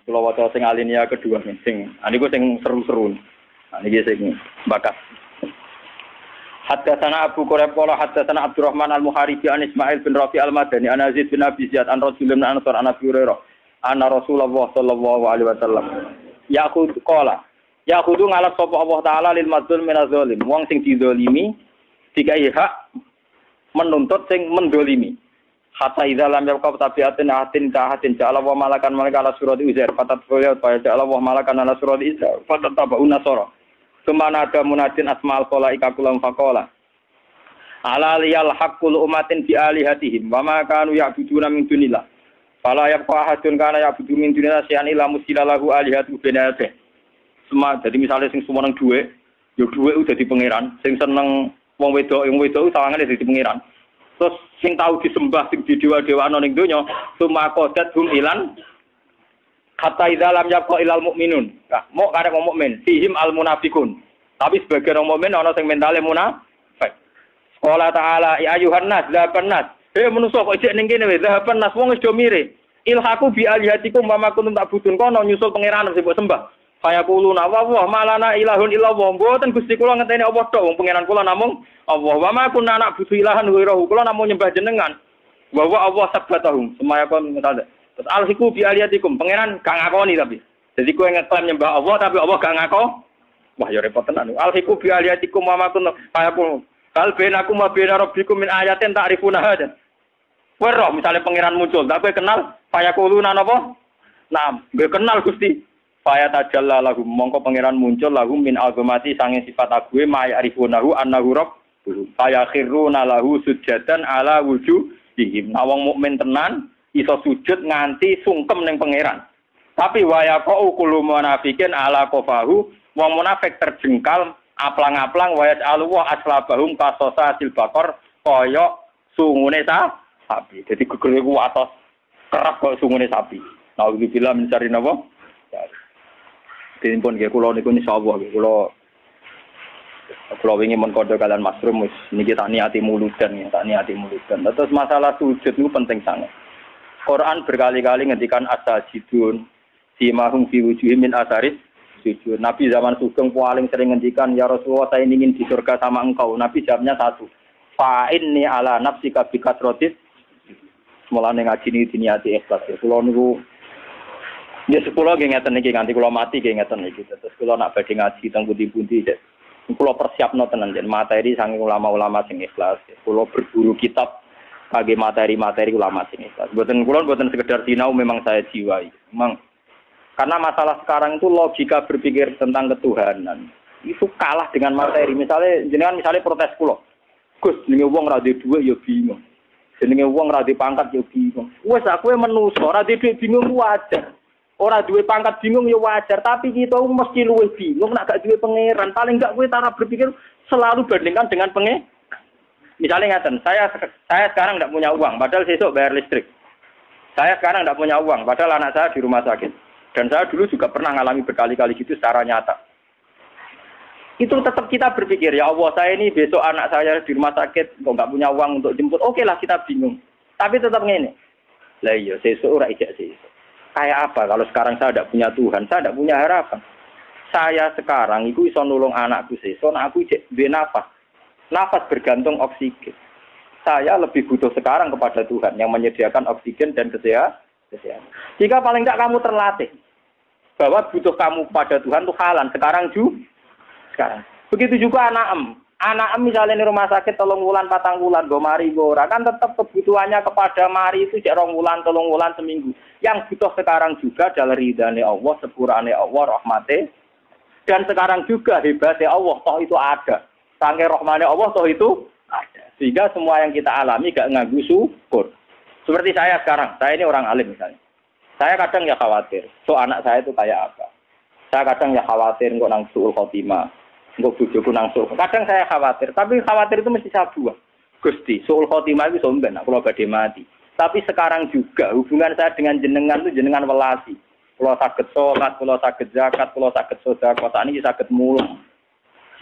kula waca sing alinea kedua sing niku sing seru-seru niki sing bakat Haddatsana Abu Quraib qala haddatsana Abdurrahman al-Muharibi an Ismail bin Rafi al-Madani an Aziz bin Abi Ziyad an Rasulullah an Ansar an Abi Hurairah anna Rasulullah sallallahu alaihi wasallam yaqul qala yaqulu ngalap sapa Allah taala lil madzlum min az-zalim wong sing dizalimi dikai hak menuntut sing mendolimi hatta idza lam yaqab tabiatin atin ta'atin ja'ala wa malakan malaka surat uzair fatat qawiyat fa ja'ala wa malakan ala surat isa fatat tabaun nasara Sumana ada munadin asma'al qalaika kulam faqala ala liyal haqqul umatin bi alihatihim wa ma kanu ya'buduna min dunillah fala yabqa ahadun kana ya'budu min dunillah syai'an illa musilahu alihatu binate semua jadi misalnya sing sumeneng dhuwit ya dhuwit udah dadi pangeran sing seneng wong wedok sawangane dadi pangeran terus sing tahu disembah sing didewa-dewa ana ning donya summa qadat hum ilan kata idalam yabqa ilal mukminun. Nah, mau karek wong mukmin, fihim al munafiqun. Tapi sebagian wong mukmin ana sing mentale munafik. Qala ta'ala ya ayuhan nas zahaban nas. Manusa kok ijek ning kene wae zahaban nas wong wis do mire. Ilhaku bi alihatikum wa ma kuntum ta'budun kono nyusul pangeran sing mbok sembah. Fayaquluna wa malana ilahun illallah. Mboten Gusti kula ngenteni apa tok wong pangeran kula namung Allah. Wa ma kunna na'budu ilahan ghairahu. Kula namung nyembah jenengan. Wa Allah sabbatahum. Semaya kon ngene. Terus alhiku bi aliyatikum, pangeran gak ngakoni tapi. Jadi kowe ngeklaim nyembah Allah tapi Allah gak ngakoni. Wah ya repot tenan. Alhiku bi aliyatikum wa ma kunna fayaqul kal bainakum wa baina rabbikum min ayatin ta'rifuna hada. Kowe roh misale pangeran muncul, tapi kowe kenal fayaquluna napa? Naam, kowe kenal Gusti. Fayatajalla lahum mongko pangeran muncul lahum min azamati sange sifat ague ma ya'rifunahu annahu rabbuhum. Fayakhiruna lahu sujadan ala wujuhihim. Nah wong mukmin tenan iso sujud nganti sungkem ning pangeran. Tapi wayaqau kullu munafiqin ala qafahu, wong munafik terjengkal aplang-aplang wayat alwa aslabahum qasasatil baqar kaya sungune sapi. Jadi gegere ku atos kerap kaya sungune sapi. Nah iki bila mencari napa? Dipun nggih kula niku insyaallah nggih kula wingi men kodho kalian Masrum wis niki tak niati muludan ya, tak niati muludan. Terus masalah sujud niku penting sangat. Quran berkali-kali ngendikan as-sajidun simahum fi wujuhihim min atharis sujud. Nabi zaman sugeng paling sering ngendikan ya Rasulullah saya ingin di surga sama engkau. Nabi jawabnya satu. Fa inni ala nafsika bi kasratis. Mulane ngaji niki diniati ikhlas. Kula niku ya sepuluh nggih ngeten niki nganti kula mati nggih ngeten niki. Terus kula nak badhe ngaji teng pundi-pundi kula persiapno tenan jen materi saking ulama-ulama sing ikhlas. Kula berburu kitab kage materi-materi ulama sing ikhlas. Mboten sekedar sinau memang saya jiwai. Memang karena masalah sekarang itu logika berpikir tentang ketuhanan itu kalah dengan materi. Misalnya protes kula. Gus, jenenge wong ra duwe dhuwit ya bingung. Jenenge wong ra duwe pangkat ya bingung. Wes aku menungso ra duwe dhuwit bingung wajar. Ora duwe pangkat bingung ya wajar, tapi kita mesti luwih bingung nek gak duwe pangeran. Paling gak kowe cara berpikir selalu bandingkan dengan pangeran. Misalnya ngaten, saya sekarang tidak punya uang, padahal besok bayar listrik. Saya sekarang tidak punya uang, padahal anak saya di rumah sakit. Dan saya dulu juga pernah mengalami berkali-kali gitu secara nyata. Itu tetap kita berpikir, ya Allah saya ini besok anak saya di rumah sakit, kok nggak punya uang untuk jemput. Oke lah kita bingung. Tapi tetap ngene. Lah iya, besok ora ijak sesuk. Kayak apa kalau sekarang saya tidak punya Tuhan, saya tidak punya harapan. Saya sekarang itu iso nulung anakku sesuk, aku ijek duwe nafas. Nafas bergantung oksigen. Saya lebih butuh sekarang kepada Tuhan yang menyediakan oksigen dan kesehatan. Jika paling tidak kamu terlatih bahwa butuh kamu pada Tuhan itu halan sekarang. Begitu juga anak misalnya di rumah sakit 3 bulan, 4 bulan, go mari go ora kan tetap kebutuhannya kepada mari itu 2 bulan, 3 bulan seminggu. Yang butuh sekarang juga adalah ridhane Allah, sepurane Allah, rahmate. Dan sekarang juga hebatnya Allah, toh itu ada. Saking rahmane Allah, toh itu ada. Sehingga semua yang kita alami gak nganggu syukur. Seperti saya sekarang, saya ini orang alim misalnya. Saya kadang ya khawatir, so anak saya itu kayak apa. Saya kadang ya khawatir kok nang suul khotimah, kok bojoku nang suul. Kadang saya khawatir, tapi khawatir itu mesti saya buang. Gusti, suul khotimah itu somben, aku lo badhe mati. Tapi sekarang juga hubungan saya dengan jenengan itu jenengan welasi. Kalau saged sholat, kalau saged zakat, kalau saged sedekah, saat ini saged mulung.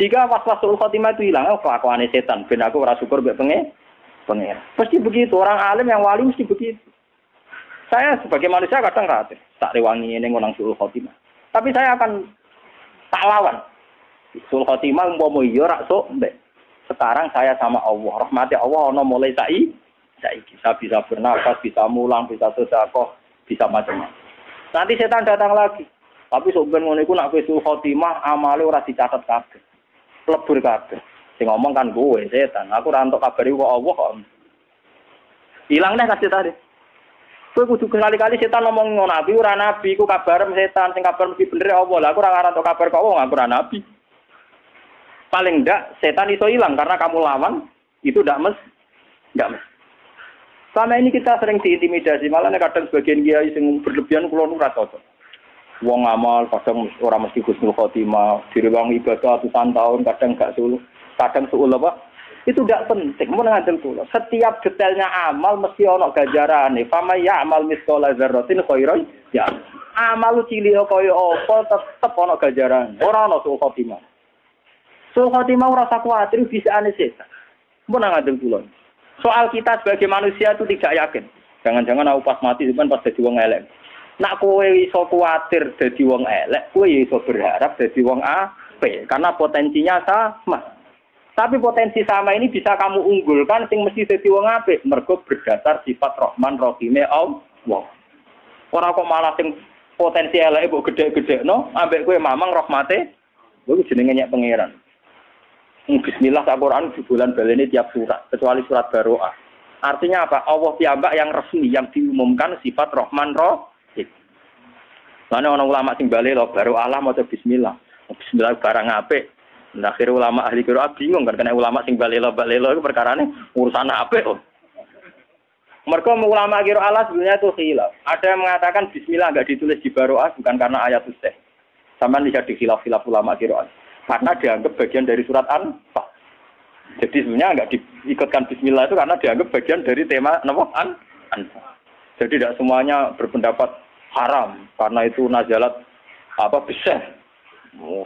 Jika was-was suul khotimah itu hilang, kelakuane setan. Ben aku ora syukur mbek pengen. Pasti begitu, orang alim yang wali mesti begitu. Saya sebagai manusia kadang khawatir, tak rewangi ini ngonang suul khotimah. Tapi saya akan tak lawan. Suul khotimah umpama iya rak sok mbek. Sekarang saya sama Allah, rahmati Allah ono mulai saiki saya bisa bernafas, bisa mulang, bisa sedekah, bisa macam-macam. Nanti setan datang lagi. Tapi sok ben ngono iku nek kowe suul khotimah amale ora dicatet kabeh. Lebur kabeh. Sing ngomong kan kowe setan. Aku ora entuk kabar kok Allah kok. Hilang dah kasih tadi. Kowe kudu kali-kali setan ngomong ngono nabi ora nabi, ku kabar setan, sing kabar mesti bener Allah. Lah aku ora ngarep kabar kok wong aku ora nabi. Paling ndak setan iso hilang karena kamu lawan itu ndak mes. Selama ini kita sering diintimidasi, malah kadang sebagian kiai sing berlebihan kula ora cocok. Wong amal kadang ora mesti husnul khotimah, direwangi ibadah ratusan tahun kadang gak sul, kadang suul apa? Itu tidak penting. Mun ngandel kula. Setiap detailnya amal mesti ana ganjarane. Fama ya'mal mithqala dzarratin khairan ya. Amal cilik kaya apa tetep ana ganjarane. Ora ana suul khotimah. Suul khotimah ora usah kuwatir bisa ane setan. Mun ngandel kula. Soal kita sebagai manusia itu tidak yakin. Jangan-jangan aku pas mati cuman pas dadi wong elek. Nak kowe iso kuwatir dadi wong elek, kowe iso berharap dadi wong apik karena potensinya sama. Tapi potensi sama ini bisa kamu unggulkan sing mesti dadi wong apik mergo berdasar sifat Rahman Rahime Allah. Ora kok malah sing potensi eleke mbok gedhe-gedhekno ambek kowe mamang rahmate kuwi jenenge nyek pangeran. Bismillah Al-Qur'an di bulan balene tiap surat kecuali surat Baroah. Artinya apa? Allah piyambak yang resmi yang diumumkan sifat Rahman Rahim. Lan ana ulama sing bali lho Baroah lah maca bismillah. Bismillah barang apik. Nah, akhir ulama ahli qiraat bingung kan karena ulama sing balelo itu perkarane urusan apik kok. Mergo ulama qiraat sebenarnya itu khilaf. Ada yang mengatakan bismillah enggak ditulis di Baroah bukan karena ayat tafsir. Sama lihat di khilaf ulama qiraat. Karena dianggap bagian dari surat An-Fal. Jadi sebenarnya enggak diikutkan bismillah itu karena dianggap bagian dari tema An-Fal. Jadi tidak semuanya berpendapat haram karena itu nazalat besar.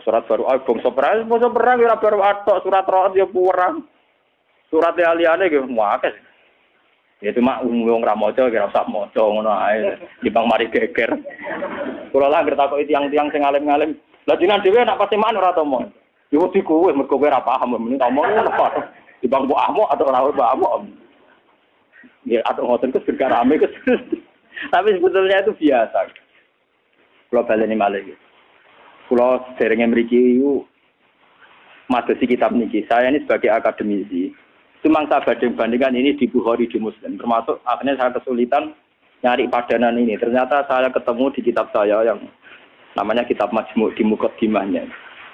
Surat baru bangsa perang ora baru atok surat roh ya perang. Surat liane ge muakes. Ya cuma wong ra maca ora usah maca ngono ae. Dibang mari geger. Kula lah ngerti takoki tiang-tiang sing alim-alim. Lah dinan dhewe nek pasti man ora tomo. Yo wedi kowe mergo kowe ora paham meni tomo ngono kok. Dibang mbok ahmo atau ora mbok ahmo. Ya atau ngoten ku berkarame ku. Tapi sebetulnya itu biasa. Kula baleni malih. Kalau derenge mriki iku madosi kitab niki. Saya ini sebagai akademisi, cuma saya bandingkan ini di Bukhari di Muslim. Termasuk akhirnya saya kesulitan nyari padanan ini. Ternyata saya ketemu di kitab saya yang namanya kitab Majmu' di Muqaddimahnya.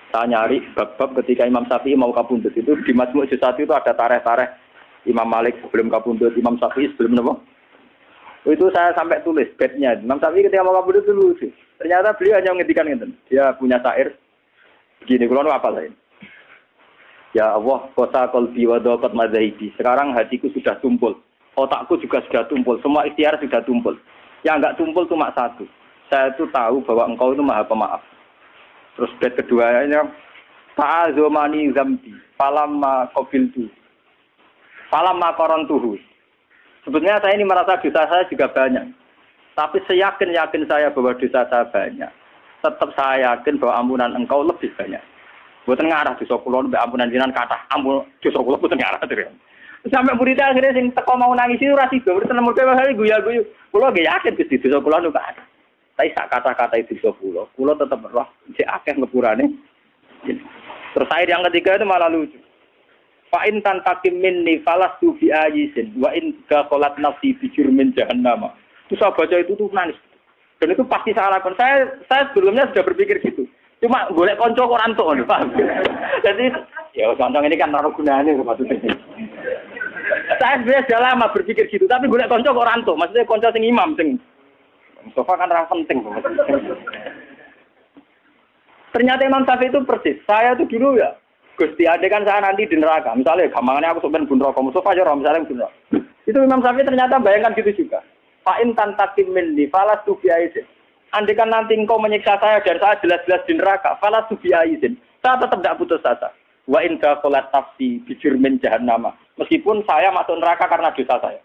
Saya nyari bab-bab ketika Imam Syafi'i mau kapundhut itu di Majmu' juz 1 itu ada tareh-tareh Imam Malik sebelum kapundhut, Imam Syafi'i sebelum napa? Itu saya sampai tulis bednya. Imam Syafi'i ketika mau kapundhut itu lucu. Ternyata beliau hanya menghentikan itu. Dia punya syair begini, kalau apa lain? Ya Allah, kota qalbi wa daqat madzahibi. Sekarang hatiku sudah tumpul, otakku juga sudah tumpul, semua ikhtiar sudah tumpul. Yang enggak tumpul cuma satu. Saya itu tahu bahwa Engkau itu Maha Pemaaf. Terus bait keduanya, ta'azumani zambi, falamma qabiltu. Falamma qarantuhu. Sebetulnya saya ini merasa dosa saya juga banyak. Tapi seyakin-yakin saya bahwa dosa saya banyak. Tetap saya yakin bahwa ampunan Engkau lebih banyak. Mboten ngarah dosa kula mbek ampunan jenengan kathah. Ampun dosa kula mboten ngarah terus. Sampai muridnya akhirnya sing teko mau nangis itu ora sida. Mboten nemu kaya guyu-guyu. Kula nggih yakin Gusti dosa kula niku kathah. Tapi sak kata-kata itu dosa kula tetep roh sik akeh ngepurane. Terus ayat yang ketiga itu malah lucu. Fa in tantakim minni falastu bi ayisin wa in qalat nafsi bi jurmin jahannam. Itu saya baca itu tuh nangis. Dan itu pasti saya lakukan. Saya sebelumnya sudah berpikir gitu. Cuma golek kanca kok ora entuk ngono, paham. Jadi ya kanca ini kan ora gunane maksudnya. Saya sebenarnya sudah lama berpikir gitu, tapi golek kanca kok ora entuk. Maksudnya kanca sing imam sing Mustafa kan ora penting. Ternyata Imam Syafi'i itu persis. Saya tuh dulu ya, Gusti ade kan saya nanti di neraka. Misalnya gampangannya aku sebenarnya bun neraka, Mustafa aja orang misalnya bun neraka. Itu Imam Syafi'i ternyata bayangkan gitu juga. Fa'in tantakim minni falastu bi'aizin. Andai kan nanti engkau menyiksa saya dan saya jelas-jelas di neraka, falastu bi'aizin. Saya tetap tidak putus asa. Wa in dakhalat nafsi bi jurmin jahannam. Meskipun saya masuk neraka karena dosa saya.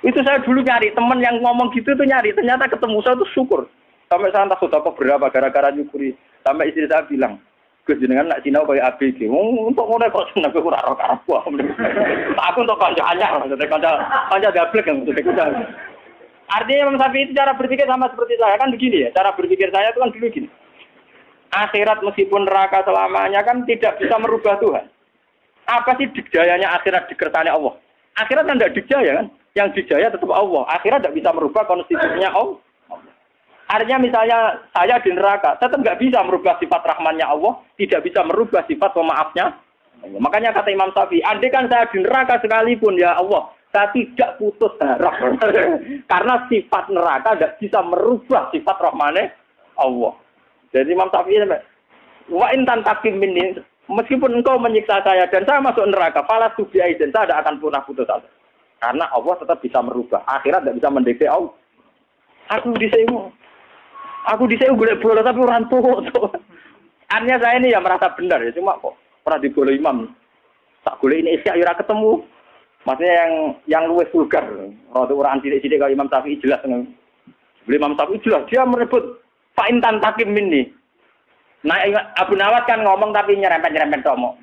Itu saya dulu nyari teman yang ngomong gitu tuh nyari. Ternyata ketemu saya tuh syukur. Sampai saya entah sudah berapa gara-gara nyukuri. Sampai istri saya bilang, Gus jenengan nak sinau kayak ABG. Untuk ngono kok seneng aku ora karo aku. Aku untuk kanca anyar, maksudnya kanca gablek yang maksudnya. Artinya Imam Syafi'i itu cara berpikir sama seperti saya kan begini ya. Cara berpikir saya itu kan dulu gini. Akhirat meskipun neraka selamanya kan tidak bisa merubah Tuhan. Apa sih dikjayanya akhirat dikersane Allah? Akhirat kan tidak dikjaya kan? Yang dijaya tetap Allah. Akhirat tidak bisa merubah konstitusinya Allah. Artinya misalnya saya di neraka, tetap nggak bisa merubah sifat rahmannya Allah, tidak bisa merubah sifat pemaafnya. Makanya kata Imam Syafi'i, andai kan saya di neraka sekalipun ya Allah, saya tidak putus harap. Karena sifat neraka tidak bisa merubah sifat rahmannya Allah. Jadi Imam Syafi'i wa in tantakim minni, meskipun engkau menyiksa saya dan saya masuk neraka, falastu bi'aizin, saya tidak akan pernah putus asa. Karena Allah tetap bisa merubah. Akhirat tidak bisa mendekati Allah. Aku disini golek bola tapi orang tua. Artinya saya ini ya merasa benar ya, cuma kok pernah dibola imam. Tak boleh ini isya ora ketemu. Maksudnya yang luwes vulgar. Rada orang sidik-sidik kalau Imam Syafi'i jelas. Beli Imam Syafi'i jelas dia merebut fa'in tantakim minni. Nah Abu Nawas kan ngomong tapi nyerempet-nyerempet tomo.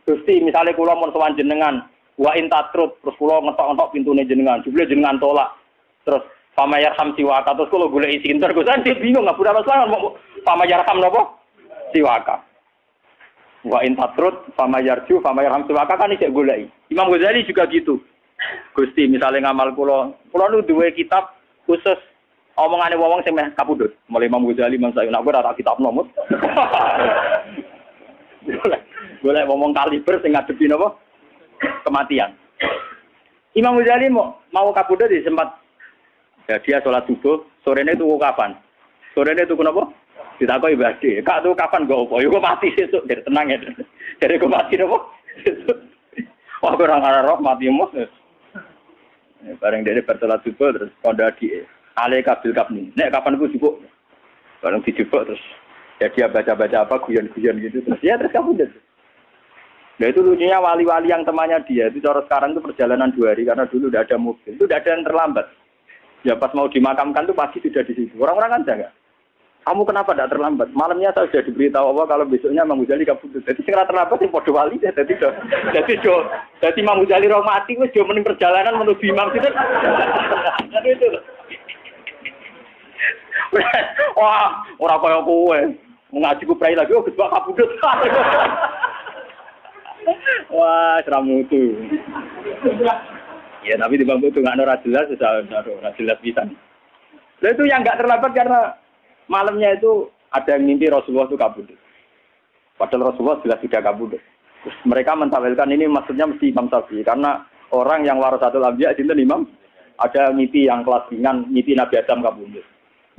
Gusti misalnya kula mun sowan jenengan wa in tatrut terus kula ngetok-ngetok pintune jenengan, jebule jenengan tolak. Terus pamayarham siwaka terus kalau golek isi inter gue dia bingung nggak berapa selang mau pamayarham nopo siwaka wa intatrut pamayarju pamayarham siwaka kan isek golek. Imam Ghazali juga gitu. Gusti misalnya ngamal pulau nu dua kitab khusus omongane wong sing meh kapundhut. Mulai Imam Ghazali Imam Syafi'i nak ora kitab nomor. Golek ngomong kaliber sing ngadepi napa kematian. Imam Ghazali mau kapundhut di sempat ya, dia sholat subuh, sorenya itu kapan? Sorenya itu kenapa? Ditakoki ibadi. Kak tuh kapan gue opo? Yo gue mati sesuk, jadi tenang ya. Jadi gue mati napa? Wah orang roh mati mus. Bareng dia bersolat subuh terus kondo di ale kabil kapni. Nek kapan gue sibuk? Bareng dijebak terus ya dia baca-baca apa guyon-guyon gitu terus ya terus kamu deh. Nah itu lucunya wali-wali yang temannya dia itu cara sekarang itu perjalanan 2 hari karena dulu udah ada mobil, itu udah ada yang terlambat. Ya pas mau dimakamkan tuh pasti sudah di situ. Orang-orang kan jaga. Kamu kenapa tidak terlambat? Malamnya saya sudah diberitahu Allah kalau besoknya Imam Ghazali kabudut. Jadi segera terlambat sing padha wali ya jadi Imam Ghazali roh mati wis do mending perjalanan menuju Imam itu. Jadi itu. Wah, ora kaya kowe. Ngaji ku prai lagi Gus Pak kabudut. Wah, seramutu. Ya tapi di bangku itu nggak ora jelas, sudah jelas bisa. Nah itu yang nggak terlambat karena malamnya itu ada yang mimpi Rasulullah itu kabudut. Padahal Rasulullah jelas tidak kabudut. Terus mereka mentawilkan ini maksudnya mesti Imam Syafi'i karena orang yang warasatul anbiya itu imam ada mimpi yang kelas ringan, mimpi Nabi Adam kabudut.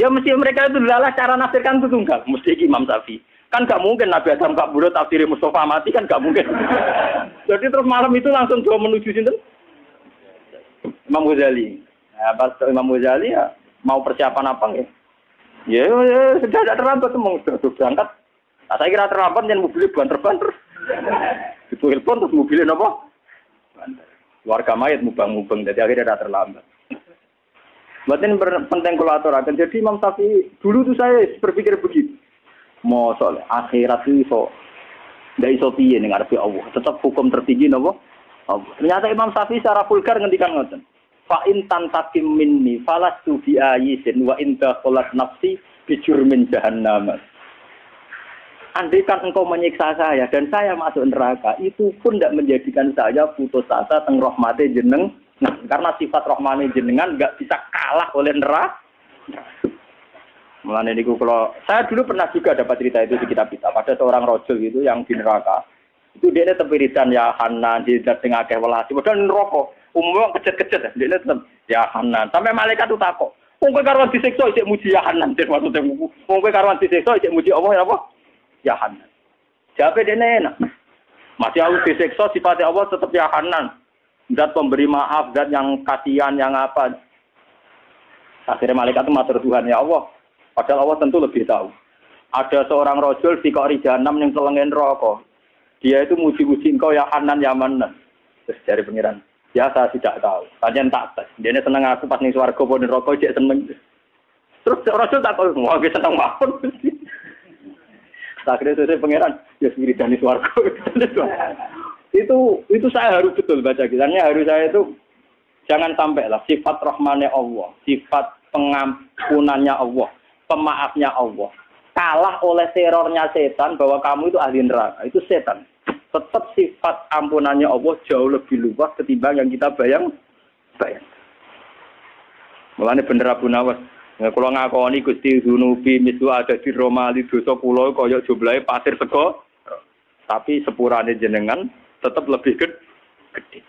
Ya mesti mereka itu adalah cara nafsirkan itu tunggal, mesti Imam Syafi'i. Kan nggak mungkin Nabi Adam kabudut tafsir Mustafa mati kan nggak mungkin. Jadi terus malam itu langsung coba menuju sinten? Imam Ghazali. Nah, pas Imam Ghazali ya mau persiapan apa nggih? Ya sudah tidak terlambat mau berangkat. Nah, saya kira terlambat yang mobilnya banter-banter. Itu telepon terus mobilnya apa? Banter. Warga mayat mubang-mubang jadi akhirnya tidak terlambat. Berarti penting kolaborasi. Jadi Imam Syafi'i dulu tuh saya berpikir begitu. Mau soal akhirat itu tidak iso piye ning ngarepe Allah. Tetap hukum tertinggi napa? Ternyata Imam Syafi'i secara vulgar ngendikan ngoten. Fa in tantakim minni falastu bi ayisin wa in dakhalat nafsi bi jurmin jahannam. Andaikan engkau menyiksa saya dan saya masuk neraka, itu pun tidak menjadikan saya putus asa teng rahmate jeneng. Nah, karena sifat rahmane jenengan nggak bisa kalah oleh neraka. Mulane niku kalau saya dulu pernah juga dapat cerita itu di kitab-kitab. Ada seorang rojul gitu yang di neraka. Itu dia tetap wiridan ya Hanan, dia teng akeh welasi. Padahal neraka umumnya kecet-kecet dia tetap ya Hanan. Sampai malaikat itu takok. Wong kowe karuan disiksa isih muji ya Hanan, maksudnya wong kowe karuan disiksa isih muji Allah ya apa? Ya Hanan. Jawabnya dia enak. Masih aku disiksa sifatnya Allah tetap ya Hanan. Zat pemberi maaf, zat yang kasihan, yang apa. Akhirnya malaikat itu matur Tuhan ya Allah. Padahal Allah tentu lebih tahu. Ada seorang rojul di Qori Jahanam yang telengen rokok. Dia itu muji-muji engkau ya Hanan ya Manan. Terus dari pengiran. Ya saya tidak tahu. Tanya tak tes. Dia seneng aku pas ning swarga pun rokok dia seneng. Terus rojul tak tahu. Wah dia seneng banget. Akhirnya saya pangeran, ya wiridane swarga. Itu saya harus betul baca kisahnya, harus saya itu jangan sampai lah sifat rahmane Allah, sifat pengampunannya Allah, pemaafnya Allah kalah oleh terornya setan bahwa kamu itu ahli neraka. Itu setan. Tetap sifat ampunannya Allah jauh lebih luas ketimbang yang kita bayang. Mulane bener Abu Nawas. Kula ngakoni Gusti Zunubi misu ada di Romali dosa kula kaya jumlahe pasir sego. Tapi sepurane jenengan tetap lebih gede.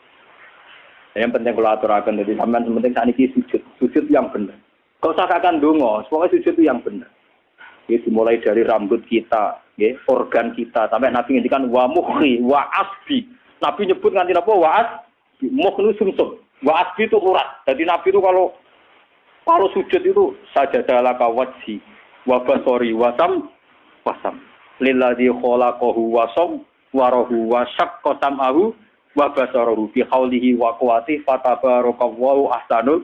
Yang penting kula aturaken dadi sampean penting sakniki sujud yang bener. Kok usah kakan donga, pokoknya sujud itu yang bener. Itu dimulai dari rambut kita, nggih, organ kita sampai Nabi ngendikan wa mukhi wa asbi. Nabi nyebut nganti napa wa asbi, mukh sumsum. Wa asbi itu urat. Jadi Nabi itu kalau sujud itu sajadalah kawajhi wa basori wasam lilladzi khalaqahu wasam warahu wa syaqqa sam'ahu wa basarahu bi haulihi wa quwwatihi fatabarakallahu ahsanul.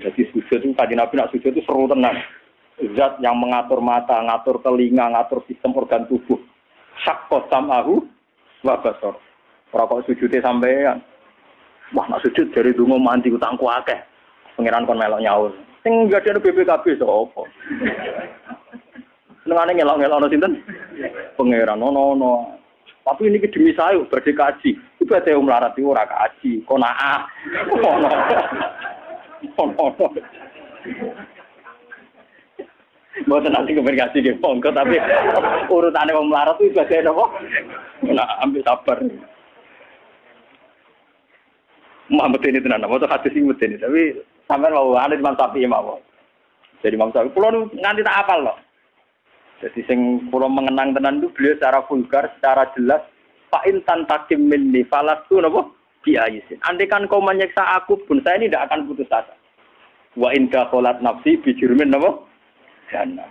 Jadi sujud itu tadi Nabi nak sujud itu seru tenan. Zat yang mengatur mata, ngatur telinga, ngatur sistem organ tubuh. Syaqqa sam'ahu wa basar. Ora kok sujude sampean. Wah nak sujud dari donga mandi utangku akeh. Pengiran kon melok nyaur. Sing gadene BPKB sapa? Senengane ngelok-ngelokno sinten? Pengiran ono. Tapi ini demi saya badhe kaji. Ibadah melarat iki ora kaji, konaah. Ono. Mboten nanti komunikasi nggih monggo tapi urutane wong melarat itu ibadah napa? Nah, ambil sabar. Muhammad ini tenan, apa hadis iki medeni tapi sampean mau ana Imam Syafi'i mawon. Jadi Imam Syafi'i kula nganti tak apal loh. Jadi sing kula mengenang tenan itu beliau secara vulgar, secara jelas fa in tantakim minni falastu napa biayisin. Andaikan kau menyiksa aku pun saya ini tidak akan putus asa. Wa in dakhalat nafsi bi jurmin napa? Jannah.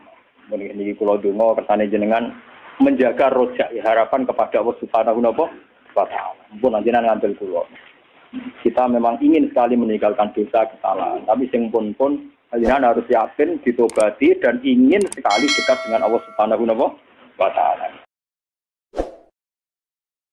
Mungkin iki kula donga kersane jenengan menjaga rojak harapan kepada Allah Subhanahu wa taala. Mumpun jenengan ngambil kula. Kita memang ingin sekali meninggalkan dosa kesalahan, tapi sing pun kalian harus yakin ditobati dan ingin sekali dekat dengan Allah Subhanahu wa taala.